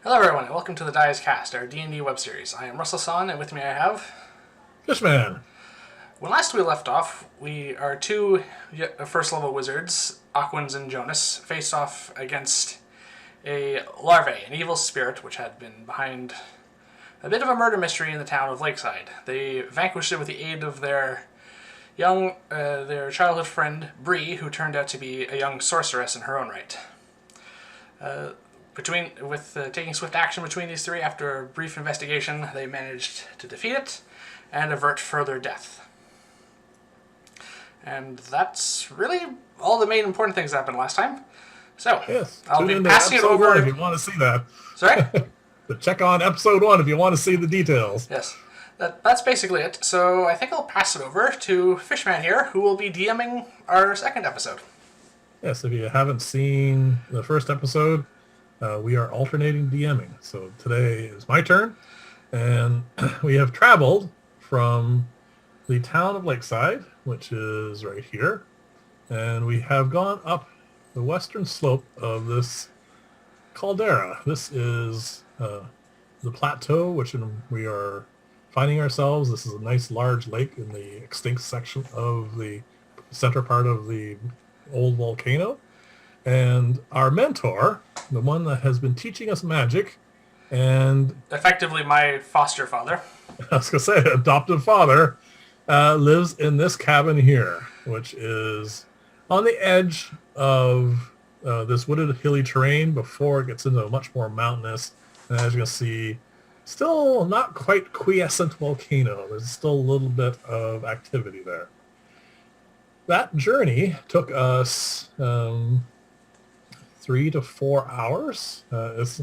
Hello everyone, and welcome to the Dice Cast, our D&D web series. I am Russell S.A.N, and with me I have... Fishman. When last we left off, our two first level wizards, Aquans and Jonas, faced off against a larvae, an evil spirit, which had been behind a bit of a murder mystery in the town of Lakeside. They vanquished it with the aid of their childhood friend, Bree, who turned out to be a young sorceress in her own right. Taking swift action between these three, after a brief investigation, they managed to defeat it and avert further death. And that's really all the main important things that happened last time. So, Yes, I'll be passing it over... if you want to see that. Sorry? But check on episode 1 if you want to see the details. Yes. That's basically it. So I think I'll pass it over to Fishman here, who will be DMing our second episode. Yes, if you haven't seen the first episode, we are alternating DMing. So today is my turn, and we have traveled from the town of Lakeside, which is right here, and we have gone up the western slope of this caldera. This is the Plateau, which we are finding ourselves. This is a nice large lake in the extinct section of the center part of the old volcano. And our mentor, the one that has been teaching us magic, and... effectively my foster father. I was going to say, adoptive father, lives in this cabin here, which is on the edge of this wooded, hilly terrain before it gets into a much more mountainous, and as you can see, still not quite quiescent volcano. There's still a little bit of activity there. That journey took us 3 to 4 hours. It's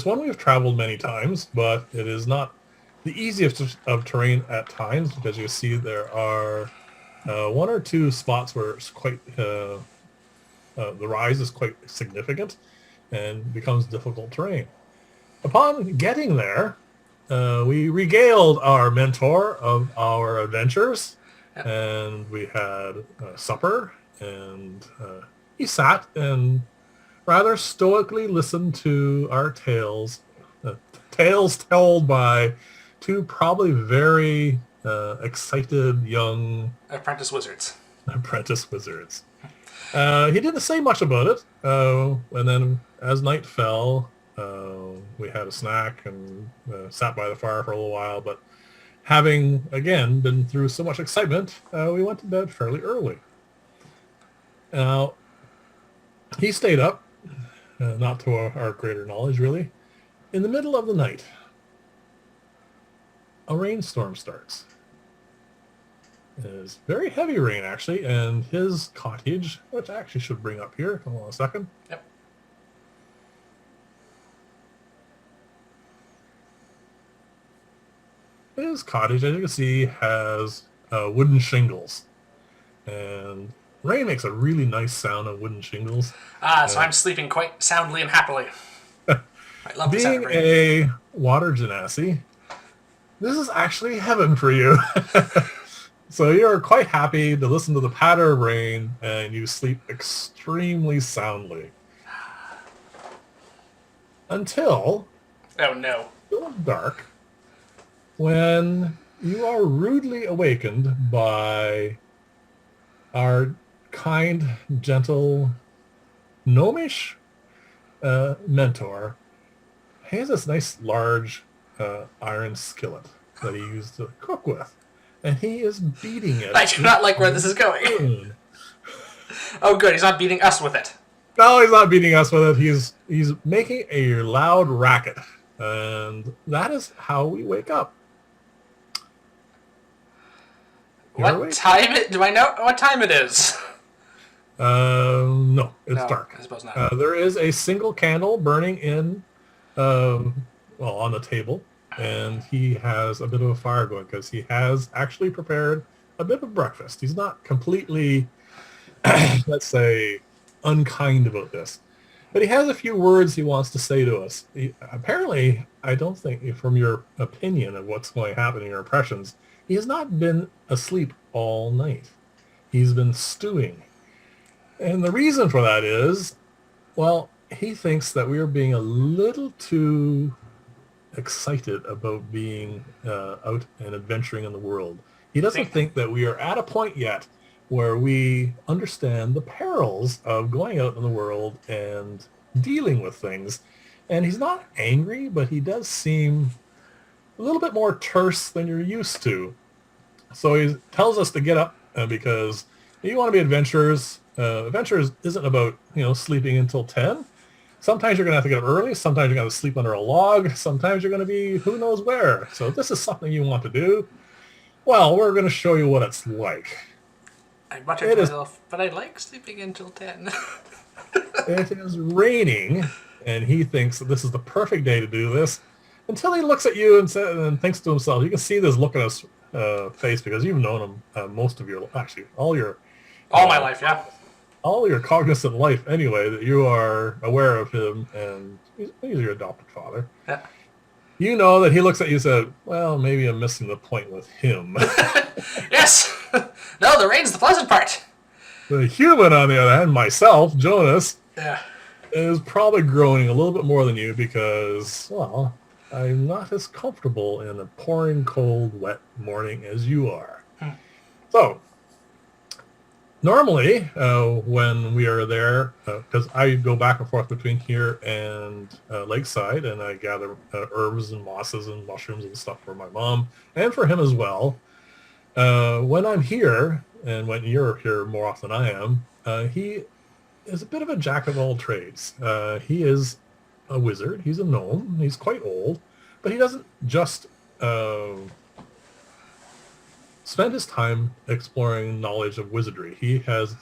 one we've traveled many times, but it is not the easiest of terrain at times, because you see there are 1 or 2 spots where it's quite the rise is quite significant and becomes difficult terrain. Upon getting there, we regaled our mentor of our adventures, and we had supper, and he sat and rather stoically listened to our tales, tales told by 2 probably very excited young Apprentice wizards. He didn't say much about it, and then as night fell, we had a snack and sat by the fire for a little while, but having, again, been through so much excitement, we went to bed fairly early. Now, he stayed up, not to our greater knowledge, really. In the middle of the night, a rainstorm starts. It's very heavy rain, actually, and his cottage, which I actually should bring up here, hold on a second. Yep. His cottage, as you can see, has wooden shingles, and rain makes a really nice sound on wooden shingles. So I'm sleeping quite soundly and happily. I love the sound Being of rain. a water genasi, this is actually heaven for you. So you're quite happy to listen to the patter of rain, and you sleep extremely soundly. Until... oh no. It's dark, when you are rudely awakened by our kind, gentle, gnomish mentor. He has this nice large iron skillet that he used to cook with, and he is beating it. I do not like where this is going. Oh good, he's not beating us with it. No, he's not beating us with it. He's making a loud racket, and that is how we wake up. What time do I know what time it is? No, it's dark. I suppose not. There is a single candle burning in, on the table, and he has a bit of a fire going because he has actually prepared a bit of breakfast. He's not completely, let's say, unkind about this, but he has a few words he wants to say to us. Apparently, I don't think, from your opinion of what's going to happen in your impressions, he has not been asleep all night. He's been stewing. And the reason for that is, well, he thinks that we are being a little too excited about being out and adventuring in the world. He doesn't think that we are at a point yet where we understand the perils of going out in the world and dealing with things. And he's not angry, but he does seem a little bit more terse than you're used to. So he tells us to get up because you want to be adventurers. Adventurers isn't about, sleeping until 10. Sometimes you're going to have to get up early. Sometimes you're going to sleep under a log. Sometimes you're going to be who knows where. So if this is something you want to do, well, we're going to show you what it's like. I muttered to myself, but I like sleeping until 10. It is raining, and he thinks that this is the perfect day to do this until he looks at you and thinks to himself, you can see this look on his face because you've known him most of your, actually, all my life, yeah. All your cognizant life anyway, that you are aware of him, and he's your adopted father. Yeah. You know that he looks at you and said, well, maybe I'm missing the point with him. Yes! No, the rain's the pleasant part. The human, on the other hand, myself, Jonas, Yeah. is probably groaning a little bit more than you because, well, I'm not as comfortable in a pouring cold, wet morning as you are. So, normally, when we are there, because I go back and forth between here and Lakeside, and I gather herbs and mosses and mushrooms and stuff for my mom, and for him as well. When I'm here, and when you're here more often than I am, he is a bit of a jack of all trades. He is a wizard. He's a gnome. He's quite old, but he doesn't just spend his time exploring knowledge of wizardry. He has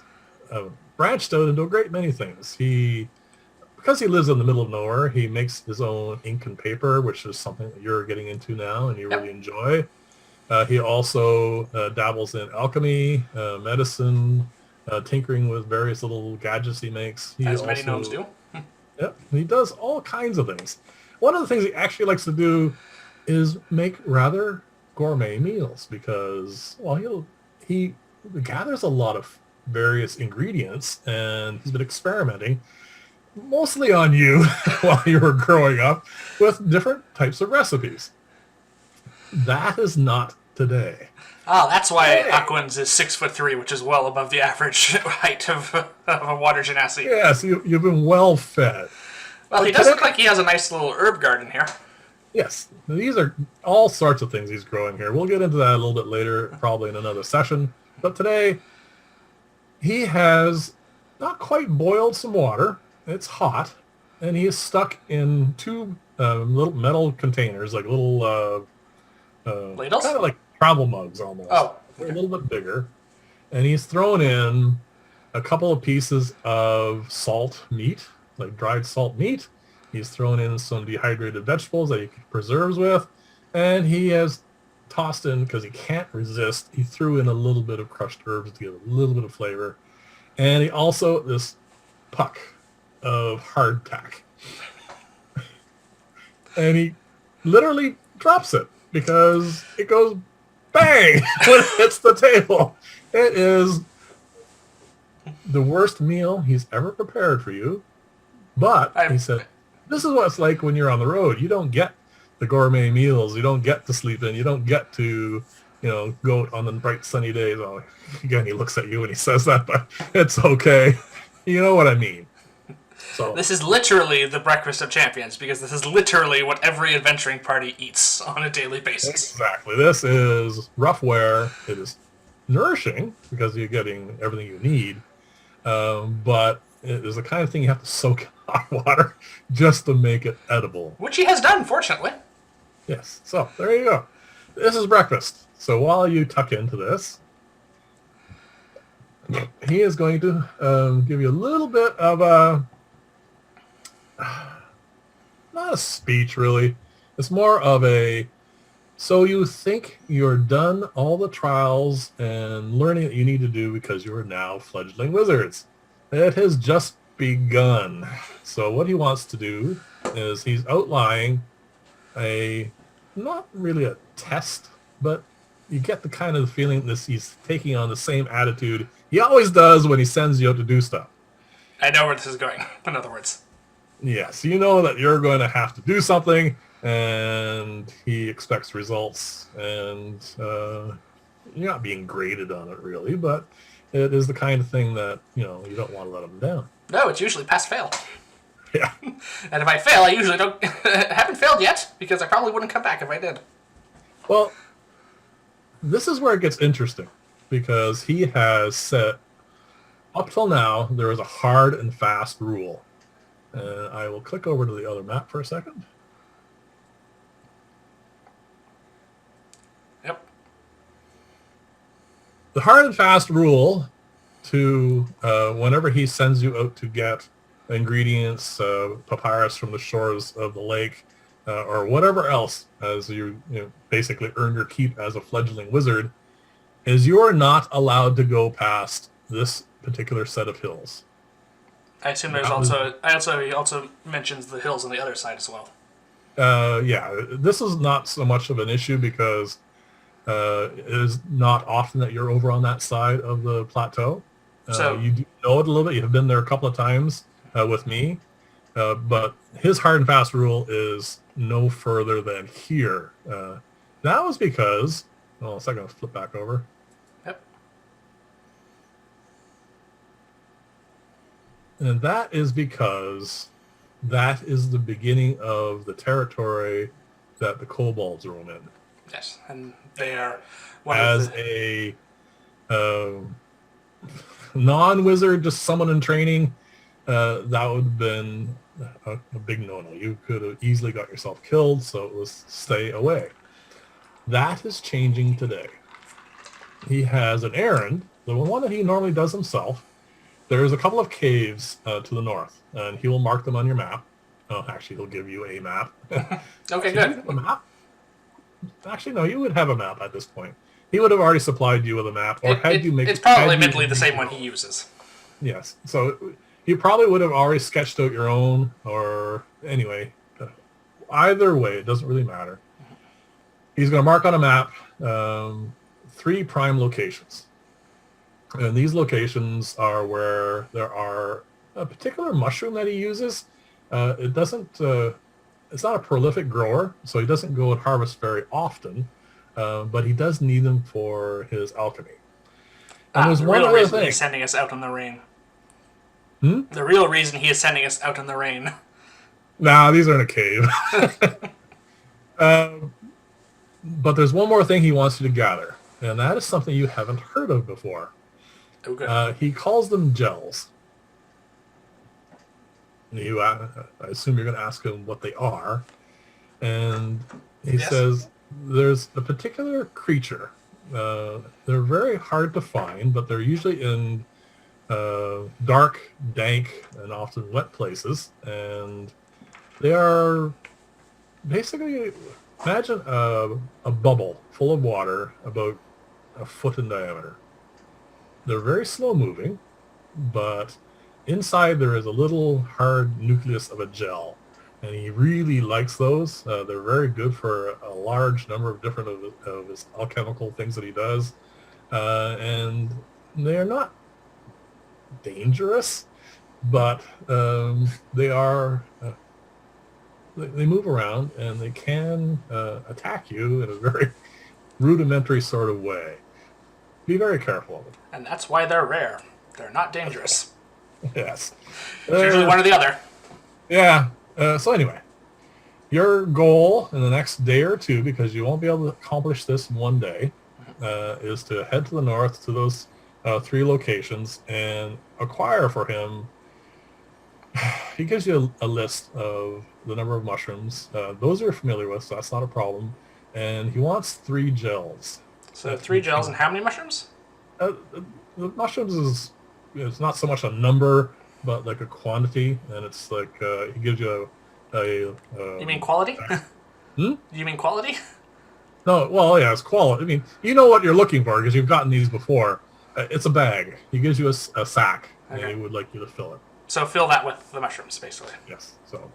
branched out into a great many things. Because he lives in the middle of nowhere, he makes his own ink and paper, which is something that you're getting into now and you really enjoy. He also dabbles in alchemy, medicine, tinkering with various little gadgets he makes. Many gnomes do. Yep, he does all kinds of things. One of the things he actually likes to do is make rather gourmet meals because, well, he gathers a lot of various ingredients, and he's been experimenting mostly on you while you were growing up with different types of recipes. That is not today. Oh, that's why Aquans is 6'3", which is well above the average height of a water genasi. Yes, you've been well fed. Well, he does look like he has a nice little herb garden here. Yes, these are all sorts of things he's growing here. We'll get into that a little bit later, probably in another session. But today, he has not quite boiled some water. It's hot, and he is stuck in two little metal containers, like little ladles? kind of like travel mugs almost. Oh, They're a little bit bigger. And he's thrown in a couple of pieces of salt meat, like dried salt meat. He's thrown in some dehydrated vegetables that he preserves with. And he has tossed in, because he can't resist, he threw in a little bit of crushed herbs to give a little bit of flavor. And he also, this puck of hardtack. And he literally drops it because it goes bang when it hits the table. It is the worst meal he's ever prepared for you. But he said, this is what it's like when you're on the road. You don't get the gourmet meals. You don't get to sleep in. You don't get to, go out on the bright sunny days. Oh, again, he looks at you when he says that, but it's okay. You know what I mean. So this is literally the breakfast of champions, because this is literally what every adventuring party eats on a daily basis. Exactly. This is rough wear. It is nourishing because you're getting everything you need. But it is the kind of thing you have to soak in hot water just to make it edible. Which he has done, fortunately. Yes. So there you go. This is breakfast. So while you tuck into this, he is going to give you a little bit of a, not a speech really. It's more of a, so you think you're done all the trials and learning that you need to do because you are now fledgling wizards. It has just begun. So what he wants to do is he's outlining a, not really a test, but you get the kind of feeling that he's taking on the same attitude he always does when he sends you out to do stuff. I know where this is going, in other words. Yes, you know that you're going to have to do something, and he expects results, and you're not being graded on it really, but it is the kind of thing that, you don't want to let him down. No, it's usually pass-fail. Yeah. And if I fail, I usually don't... haven't failed yet, because I probably wouldn't come back if I did. Well, this is where it gets interesting, because he has set, up till now, there is a hard and fast rule. And I will click over to the other map for a second. Yep. The hard and fast rule to whenever he sends you out to get ingredients, papyrus from the shores of the lake, or whatever else, as you basically earn your keep as a fledgling wizard, is you are not allowed to go past this particular set of hills. I assume there's he also mentions the hills on the other side as well. Yeah, this is not so much of an issue because it is not often that you're over on that side of the plateau. So you do know it a little bit. You have been there a couple of times with me. But his hard and fast rule is no further than here. That was because... Well, a second, let's flip back over. Yep. And that is because that is the beginning of the territory that the Kobolds roam in. Yes, and they are... As a non-wizard, just someone in training, that would have been a big no-no. You could have easily got yourself killed, so it was stay away. That is changing today. He has an errand, the one that he normally does himself. There's a couple of caves to the north, and he will mark them on your map. Oh, actually, he'll give you a map. Okay, good. A map? Actually, no, you would have a map at this point. He would have already supplied you with a map, or It's probably mentally the same one he uses. Yes, so you probably would have already sketched out your own, or anyway, either way, it doesn't really matter. He's going to mark on a map 3 prime locations. And these locations are where there are a particular mushroom that he uses. It doesn't, it's not a prolific grower, so he doesn't go and harvest very often, but he does need them for his alchemy. And there's one other thing. He's sending us out in the rain. Hmm? The real reason he is sending us out in the rain. Nah, these are in a cave. But there's one more thing he wants you to gather, and that is something you haven't heard of before. Okay. He calls them gels. I assume you're going to ask him what they are. And he says there's a particular creature. They're very hard to find, but they're usually in dark, dank, and often wet places. And they are basically... Imagine a bubble full of water about a foot in diameter. They're very slow moving, but inside there is a little hard nucleus of a gel. And he really likes those. They're very good for a large number of different of his alchemical things that he does. And they are not dangerous, but they are... They move around, and they can attack you in a very rudimentary sort of way. Be very careful of them. And that's why they're rare. They're not dangerous. Yes. It's usually one or the other. Yeah. So anyway, your goal in the next day or two, because you won't be able to accomplish this in one day, is to head to the north to those 3 locations and acquire for him... He gives you a list of the number of mushrooms. Those you're familiar with, so that's not a problem. And he wants 3 gels. So 3 gels and how many mushrooms? The mushrooms it's not so much a number, but like a quantity. And it's like he gives you a you mean quality? Hmm? You mean quality? No, well, yeah, it's quality. I mean, you know what you're looking for because you've gotten these before. It's a bag. He gives you a sack, and he would like you to fill it. So fill that with the mushrooms, basically. Yes. So,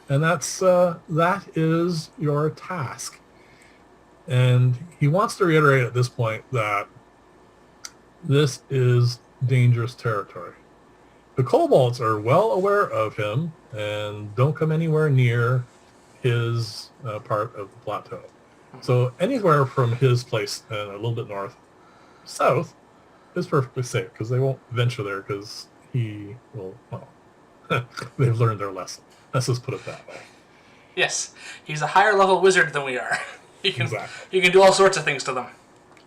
and that is your task. And he wants to reiterate at this point that this is dangerous territory. The kobolds are well aware of him and don't come anywhere near his part of the plateau. So anywhere from his place and a little bit north, south, is perfectly safe because they won't venture there because he will, well, they've learned their lesson. Let's just put it that way. Yes, he's a higher level wizard than we are. Exactly. You can do all sorts of things to them.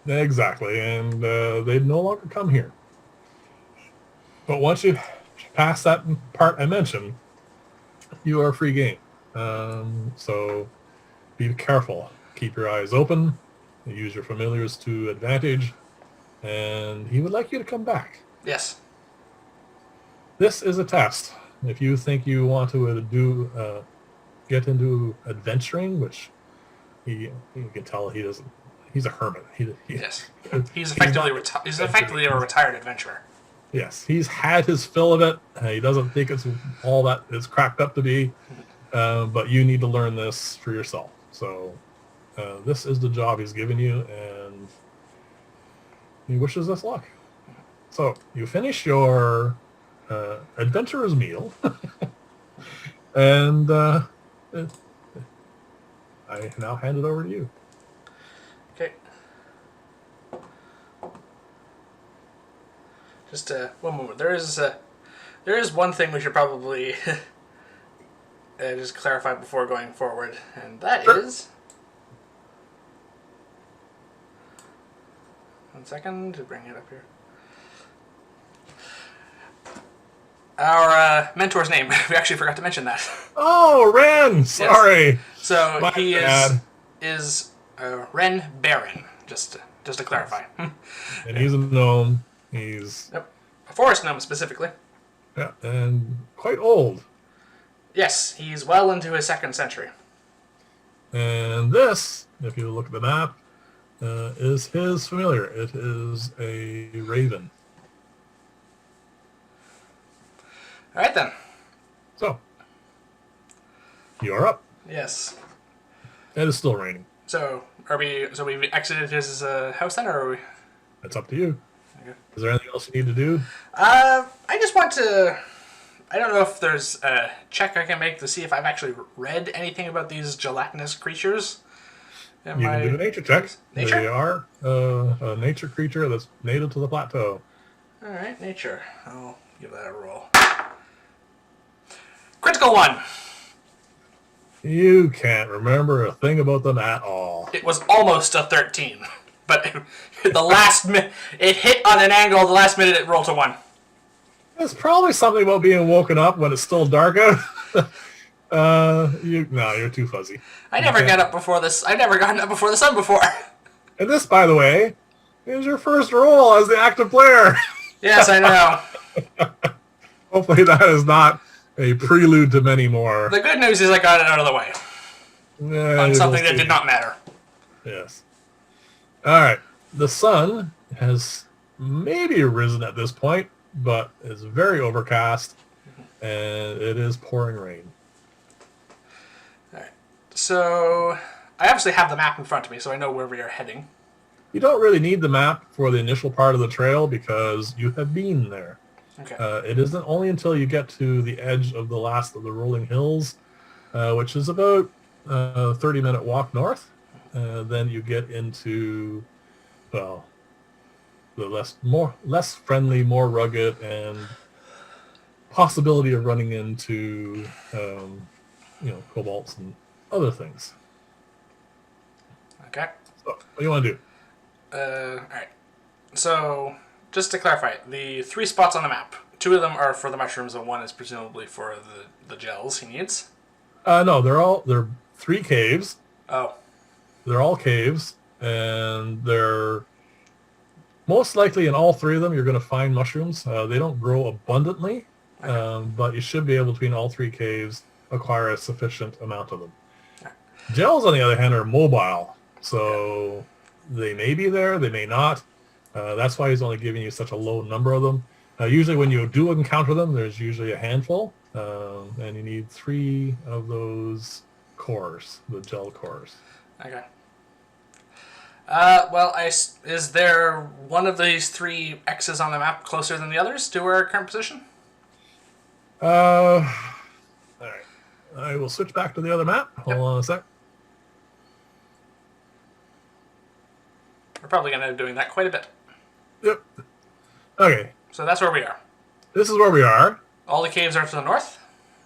Exactly, and they no longer come here. But once you pass that part I mentioned, you are free game. So be careful. Keep your eyes open. Use your familiars to advantage. And he would like you to come back. Yes. This is a test. If you think you want to get into adventuring, which you can tell he doesn't. He's a hermit. Yes. He's effectively a retired adventurer. Yes, he's had his fill of it. He doesn't think it's all that it's cracked up to be, but you need to learn this for yourself. So this is the job he's given you, and he wishes us luck. So you finish your adventurer's meal, and I now hand it over to you. Okay. Just one moment. There is one thing we should probably just clarify before going forward, and that is. One second to bring it up here. Our mentor's name. We actually forgot to mention that. Oh, Wrenn! Sorry. Yes. So My he bad. is Wrenn Beren. Just to clarify. And he's a gnome. He's Yep. A forest gnome specifically. and quite old. Yes, he's well into his 2nd century. And this, if you look at the map, is his familiar. It is a raven. All right then. So, you're up. Yes. It is still raining. So we've exited his house then, or are we? It's up to you. Okay. Is there anything else you need to do? I just want to. I don't know if there's a check I can make to see if I've actually read anything about these gelatinous creatures. You can do a nature check. Nature? They are a nature creature that's native to the plateau. All right, nature. I'll give that a roll. Critical 1. You can't remember a thing about them at all. It was almost a 13, but the last minute it hit on an angle. The last minute it rolled to 1. It's probably something about being woken up when it's still dark out. You're too fuzzy. I never got up before this. I've never gotten up before the sun before. And this, by the way, is your first roll as the active player. Yes, I know. Hopefully that is not a prelude to many more. The good news is I got it out of the way on something that did not matter. Yes. All right. The sun has maybe risen at this point, but it's very overcast, and it is pouring rain. All right. So I obviously have the map in front of me, so I know where we are heading. You don't really need the map for the initial part of the trail because you have been there. Okay. It isn't only until you get to the edge of the last of the rolling hills, which is about a 30-minute walk north. Then you get into, well, the less friendly, more rugged, and possibility of running into, kobolds and other things. Okay. So, what do you want to do? All right. So just to clarify, the 3 spots on the map, 2 of them are for the mushrooms, and 1 is presumably for the gels he needs. No, they're 3 caves. Oh. They're all caves, and they're most likely in all 3 of them you're going to find mushrooms. They don't grow abundantly, but you should be able to, in all 3 caves, acquire a sufficient amount of them. Okay. Gels, on the other hand, are mobile, so they may be there, they may not. That's why he's only giving you such a low number of them. Usually when you do encounter them, there's usually a handful, and you need 3 of those cores, the gel cores. Okay. Is there one of these 3 X's on the map closer than the others to our current position? All right. I will switch back to the other map. Hold Yep. on a sec. We're probably going to end up doing that quite a bit. Yep. Okay. So that's where we are. This is where we are. All the caves are to the north.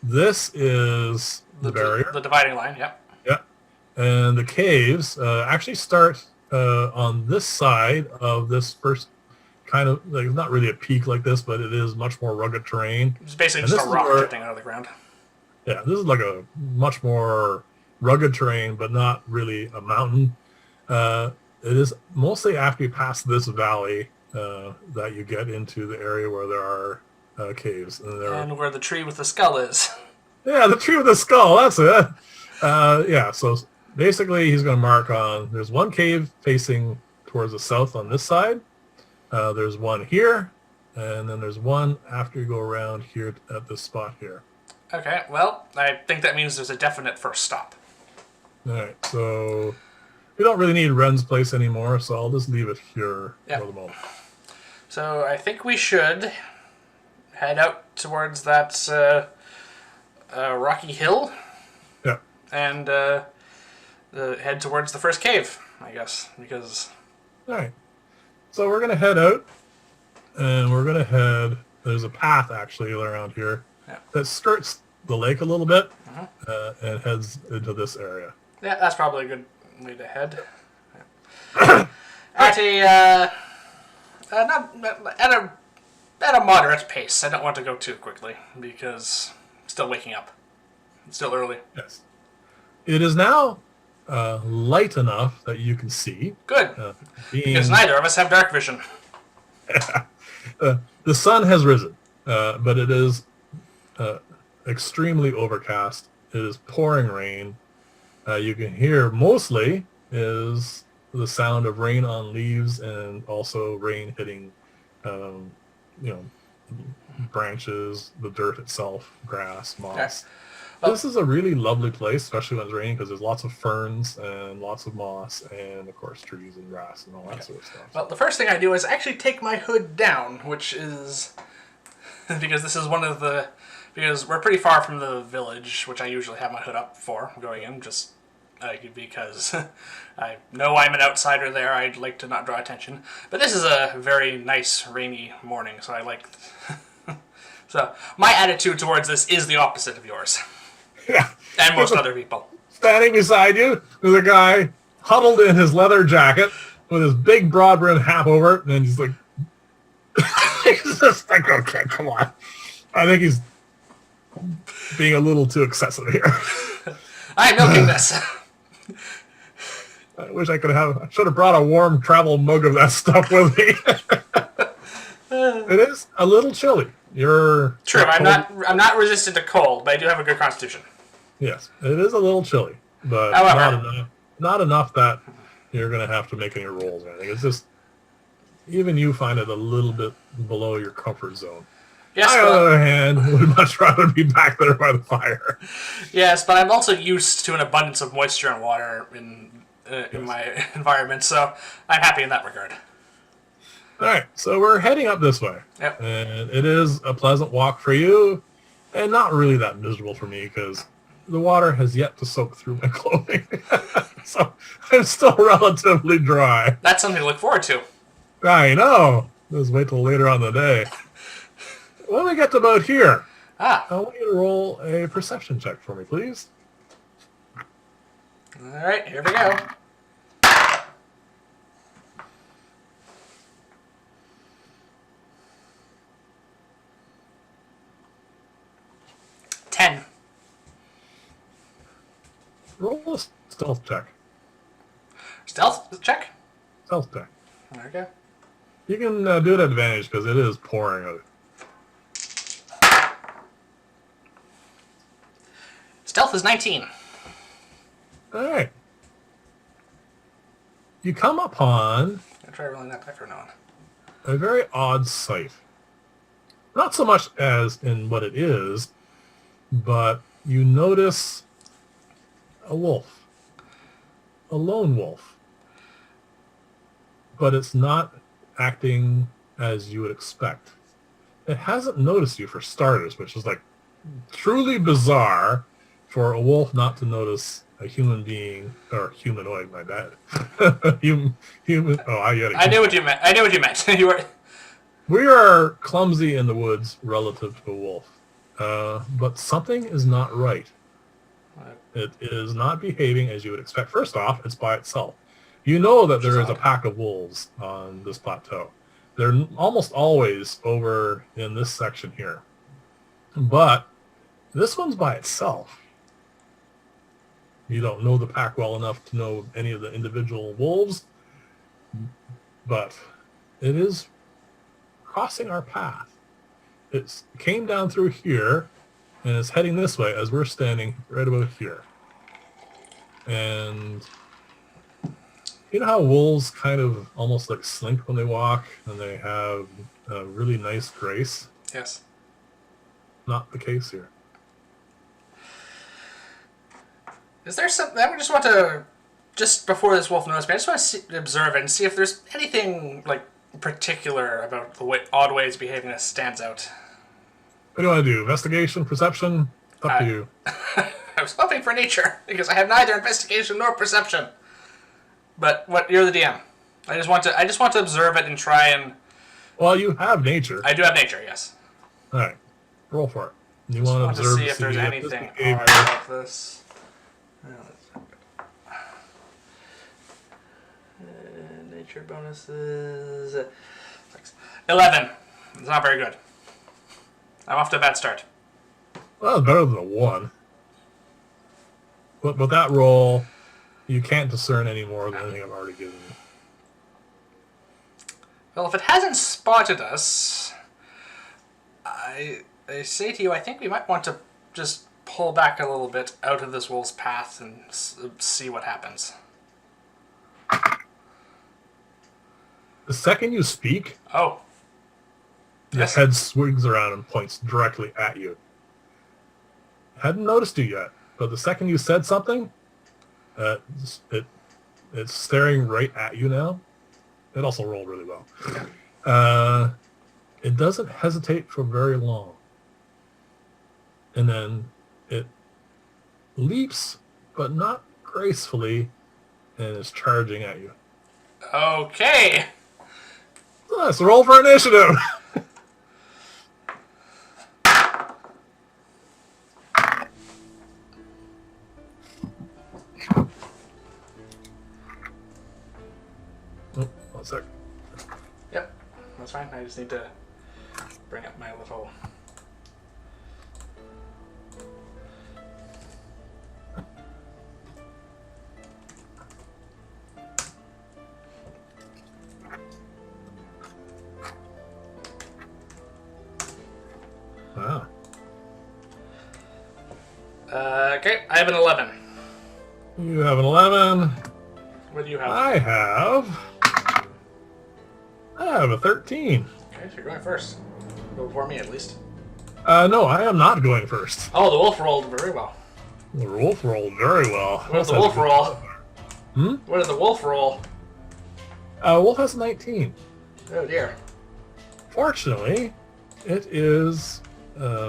This is the barrier. The dividing line, yep. Yeah. And the caves actually start on this side of this first kind of, like, not really a peak like this, but it is much more rugged terrain. It's basically And just this a is rock where- jutting out of the ground. Yeah, this is like a much more rugged terrain, but not really a mountain. It is mostly after you pass this valley that you get into the area where there are caves. And where the tree with the skull is. Yeah, the tree with the skull, that's it. Yeah, so basically he's going to mark on, there's one cave facing towards the south on this side. There's one here, and then there's one after you go around here at this spot here. Okay, well, I think that means there's a definite first stop. All right, so we don't really need Wrenn's place anymore, so I'll just leave it here Yeah. for the moment. So I think we should head out towards that rocky hill Yeah. and head towards the first cave, I guess, because... All right. So we're going to head out, and we're going to head, there's a path actually around here that skirts the lake a little bit and heads into this area. Yeah, that's probably a good way to head. At a moderate pace. I don't want to go too quickly because I'm still waking up. It's still early. Yes. It is now light enough that you can see. Good. Because neither of us have dark vision. The sun has risen, but it is extremely overcast. It is pouring rain. You can hear mostly is the sound of rain on leaves and also rain hitting, branches, the dirt itself, grass, moss. Okay. Well, This is a really lovely place, especially when it's raining, because there's lots of ferns and lots of moss and, of course, trees and grass and all that sort of stuff. well, the first thing I do is actually take my hood down, which is... because this is one of the... Because we're pretty far from the village, which I usually have my hood up for going in, just because I know I'm an outsider there. I'd like to not draw attention. But this is a very nice, rainy morning, so I like... So, my attitude towards this is the opposite of yours. Yeah. And most other people. Standing beside you is a guy huddled in his leather jacket with his big broad brimmed hat over it, and he's like, he's just like, okay, come on. I think he's being a little too excessive here. I'm milking this. I wish I should have brought a warm travel mug of that stuff with me. It is a little chilly. You're True, I'm not resistant to cold, but I do have a good constitution. Yes, it is a little chilly, but However, not enough that you're going to have to make any rolls or anything. It's just, even you find it a little bit below your comfort zone. yes, I, on the other hand, would much rather be back there by the fire. yes, but I'm also used to an abundance of moisture and water in my environment, so I'm happy in that regard. All right, so we're heading up this way. Yep. And it is a pleasant walk for you, and not really that miserable for me, because the water has yet to soak through my clothing. So I'm still relatively dry. That's something to look forward to. I know. Let's wait till later on in the day. When we get to about here, I want you to roll a perception check for me, please. All right, here we go. Roll a stealth check. Stealth check? Stealth check. Okay. You can do it at advantage because it is pouring out. Stealth is 19. All right. You come upon I'll try rolling that back for now. a very odd sight. Not so much as in what it is, but you notice a wolf. A lone wolf. But it's not acting as you would expect. It hasn't noticed you for starters, which is like truly bizarre for a wolf not to notice a human being, or humanoid, my bad. human. Oh, I knew what you meant. I knew what you meant. You were. We are clumsy in the woods relative to a wolf, but something is not right. It is not behaving as you would expect. First off, it's by itself. You know that there is a pack of wolves on this plateau. They're almost always over in this section here. But this one's by itself. You don't know the pack well enough to know any of the individual wolves, but it is crossing our path. It came down through here and is heading this way as we're standing right about here. And you know how wolves kind of almost like slink when they walk and they have a really nice grace? Yes. Not the case here. Is there something... I just want to... Just before this wolf noticed me, I just want to observe it and see if there's anything, like, particular about the odd ways behaving that stands out. What do you want to do? Investigation? Perception? It's up to you. I was hoping for nature, because I have neither investigation nor perception. But you're the DM. I just want to observe it and try and... Well, you have nature. I do have nature, yes. Alright. Roll for it. You want to observe see if there's anything odd about this. Nature bonuses... 11. It's not very good. I'm off to a bad start. Well, that's better than a 1. But with that roll, you can't discern any more than anything I've already given you. Well, if it hasn't spotted us, I say to you, I think we might want to just pull back a little bit out of this wolf's path and see what happens. The second you speak, oh, the yes. head swings around and points directly at you. Hadn't noticed you yet, but the second you said something, it's staring right at you now. It also rolled really well. It doesn't hesitate for very long. And then it leaps, but not gracefully, and is charging at you. Okay. Let's roll for initiative. Oh, 1 sec. Yep, that's fine. I just need to bring up my little... Wow. Okay, I have an 11. You have an 11. What do you have? I have a 13. Okay, so you're going first. Go before me, at least. No, I am not going first. Oh, the wolf rolled very well. The wolf rolled very well. What did the wolf roll? Hmm? What did the wolf roll? Wolf has 19. Oh, dear. Fortunately, it is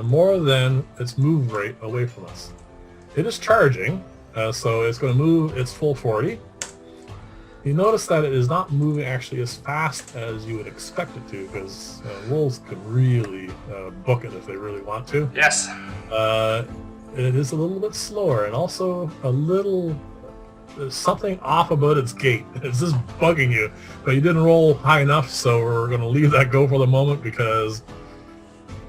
more than its move rate away from us. It is charging, so it's going to move its full 40. You notice that it is not moving actually as fast as you would expect it to, because wolves can really book it if they really want to. Yes. It is a little bit slower, and also a little... There's something off about its gait. It's just bugging you, but you didn't roll high enough, so we're going to leave that go for the moment, because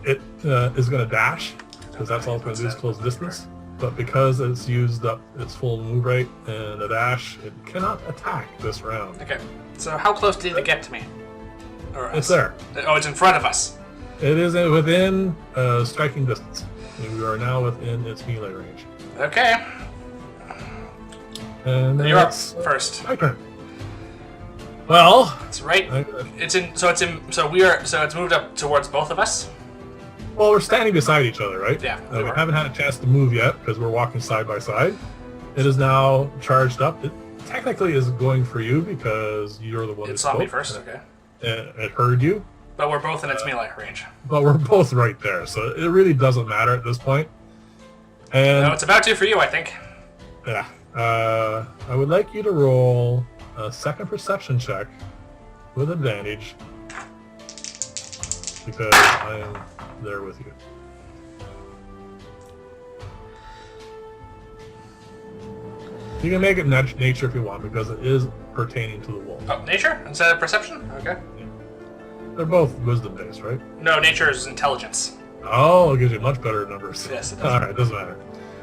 it is going to dash, because that's all it's going to do is close distance. But because it's used up its full move rate and a dash, it cannot attack this round. Okay, so how close did it get to me? Or It's us? there. Oh, it's in front of us. It is within striking distance. We are now within its melee range. Okay. And You're up it's first. my turn. Well, It's right. It's in. So it's in. So we are. So it's moved up towards both of us. well, we're standing beside each other, right? Yeah, We we are. haven't had a chance to move yet because we're walking side by side. It is now charged up. It technically is going for you because you're the one who It saw me spoke, first. and Okay. It heard you. But we're both in its melee range. But we're both right there, so it really doesn't matter at this point. And No, it's about to for you, I think. yeah, I would like you to roll a second perception check with advantage because I am there with you. You can make it nature if you want because it is pertaining to the wolf. Oh, nature instead of perception? Okay. They're both wisdom based, right? No, nature is intelligence. Oh, it gives you much better numbers. Yes, it does. Alright, doesn't matter.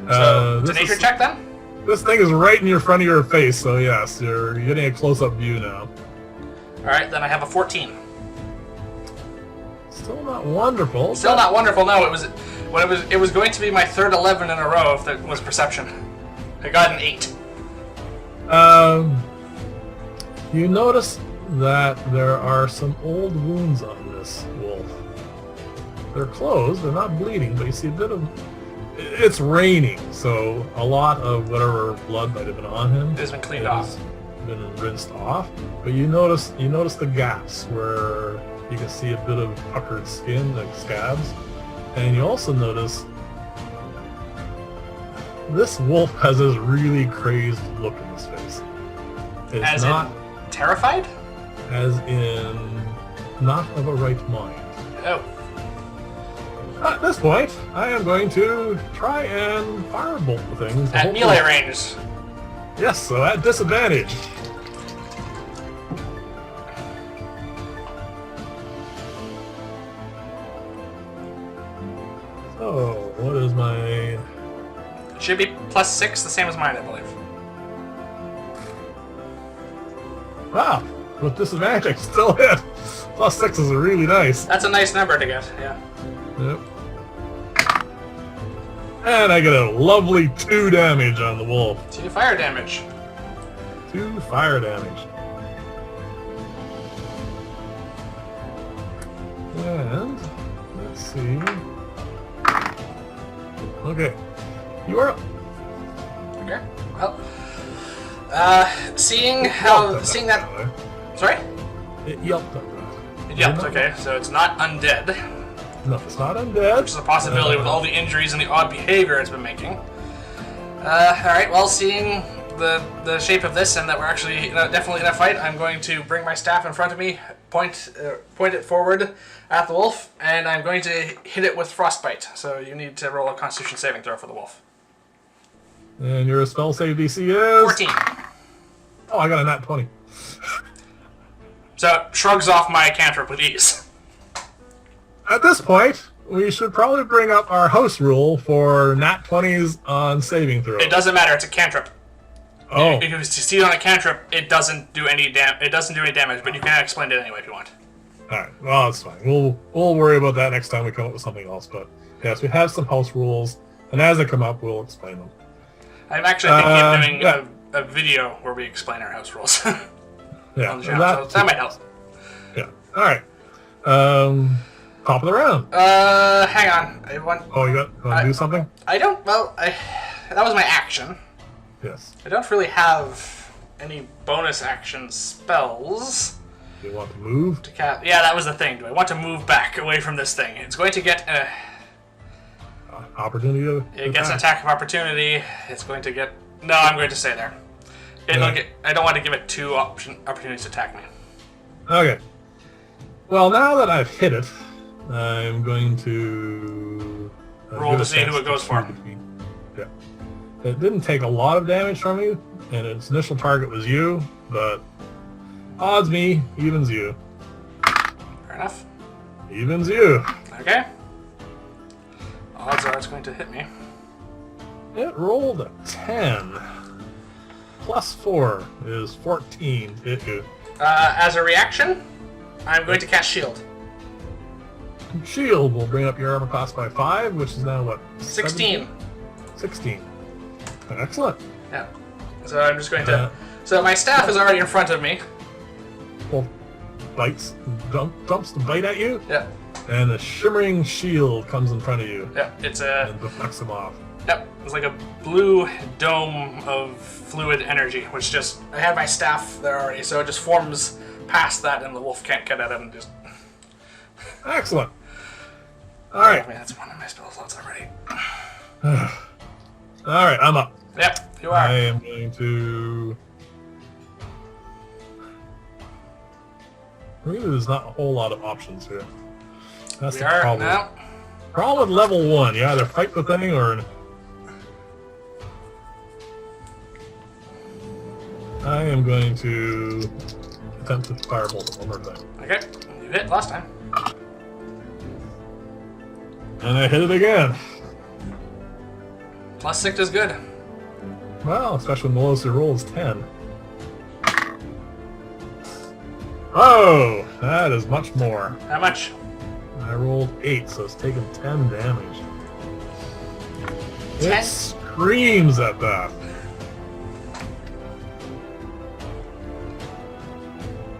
So, it's a nature check then? This thing is right in your front of your face, so yes, you're getting a close-up view now. Alright, then I have a 14. Still not wonderful. Still not wonderful, no. It was going to be my third 11 in a row if that was perception. I got an 8. You notice that there are some old wounds on this wolf. They're closed, they're not bleeding, but you see a bit of... It's raining, so a lot of whatever blood might have been on him It has been cleaned off. Been rinsed off. But you notice the gaps where you can see a bit of puckered skin, like scabs. And you also notice this wolf has this really crazed look in his face. It's As not in terrified? as in not of a right mind. Oh. At this point, I am going to try and firebolt the thing. At melee range. Yes, so at disadvantage. So, what is my... It should be +6, the same as mine, I believe. Wow, with disadvantage, I still hit. +6 is really nice. That's a nice number to get, yeah. Yep. And I get a lovely 2 damage on the wolf. 2 fire damage. 2 fire damage. And let's see. Okay, you are up. Okay. Well, seeing that. Sorry. It yelped at that. It yelped. Okay, so it's not undead, No, it's not undead. which is a possibility with all the injuries and the odd behavior it's been making. All right. Well, seeing the shape of this and that we're actually definitely in a fight, I'm going to bring my staff in front of me, point it forward at the wolf, and I'm going to hit it with frostbite. So you need to roll a Constitution saving throw for the wolf. And your spell save DC is 14. Oh, I got a nat 20. So it shrugs off my cantrip with ease. At this point, we should probably bring up our house rule for nat 20s on saving throws. It doesn't matter. It's a cantrip. Oh, If you succeed on a cantrip, it doesn't do any damage, but you can explain it anyway if you want. all right. Well, that's fine. We'll worry about that next time we come up with something else. But yes, we have some house rules, and as they come up, we'll explain them. I'm actually thinking of doing yeah. a video where we explain our house rules. Yeah, on the channel, so that might help. Yeah. All right. Top of the round. Hang on. I want You want to do something? I don't. Well, that was my action. Yes. I don't really have any bonus action spells You want to move? to cast. Yeah, that was the thing. Do I want to move back away from this thing? It's going to get Opportunity to it gets an attack of opportunity. It's going to get. No, I'm going to stay there. I don't want to give it 2 opportunities to attack me. Okay. Well, now that I've hit it, I'm going to Roll give to a see who chance it goes to for. shoot at me. Yeah. It didn't take a lot of damage from you, and its initial target was you, but odds me, evens you. Fair enough. Evens you. Okay. Odds are it's going to hit me. It rolled a 10. Plus 4 is 14 to hit you. As a reaction, I'm going to cast Shield. Shield will bring up your armor class by 5, which is now what? 16. 16. Excellent. Yeah. So I'm just going to... So my staff is already in front of me. Well, jumps to bite at you, Yeah. and a shimmering shield comes in front of you Yeah. It's a... and deflects him off. Yep. It's like a blue dome of fluid energy, which just... I had my staff there already, so it just forms past that and the wolf can't get at it and just Excellent. All right. Oh, man, that's one of my spell slots already. All right, I'm up. Yep, you I are. am going to... Really, there's not a whole lot of options here. That's We the are problem. now. Problem with level 1. You either fight the thing or... I am going to attempt to firebolt it one more time. Okay, you hit last time. And I hit it again. +6 is good. Well, especially when the lowest you roll is 10. Oh, that is much more. How much? I rolled 8, so it's taken 10 damage. 10? It screams at that.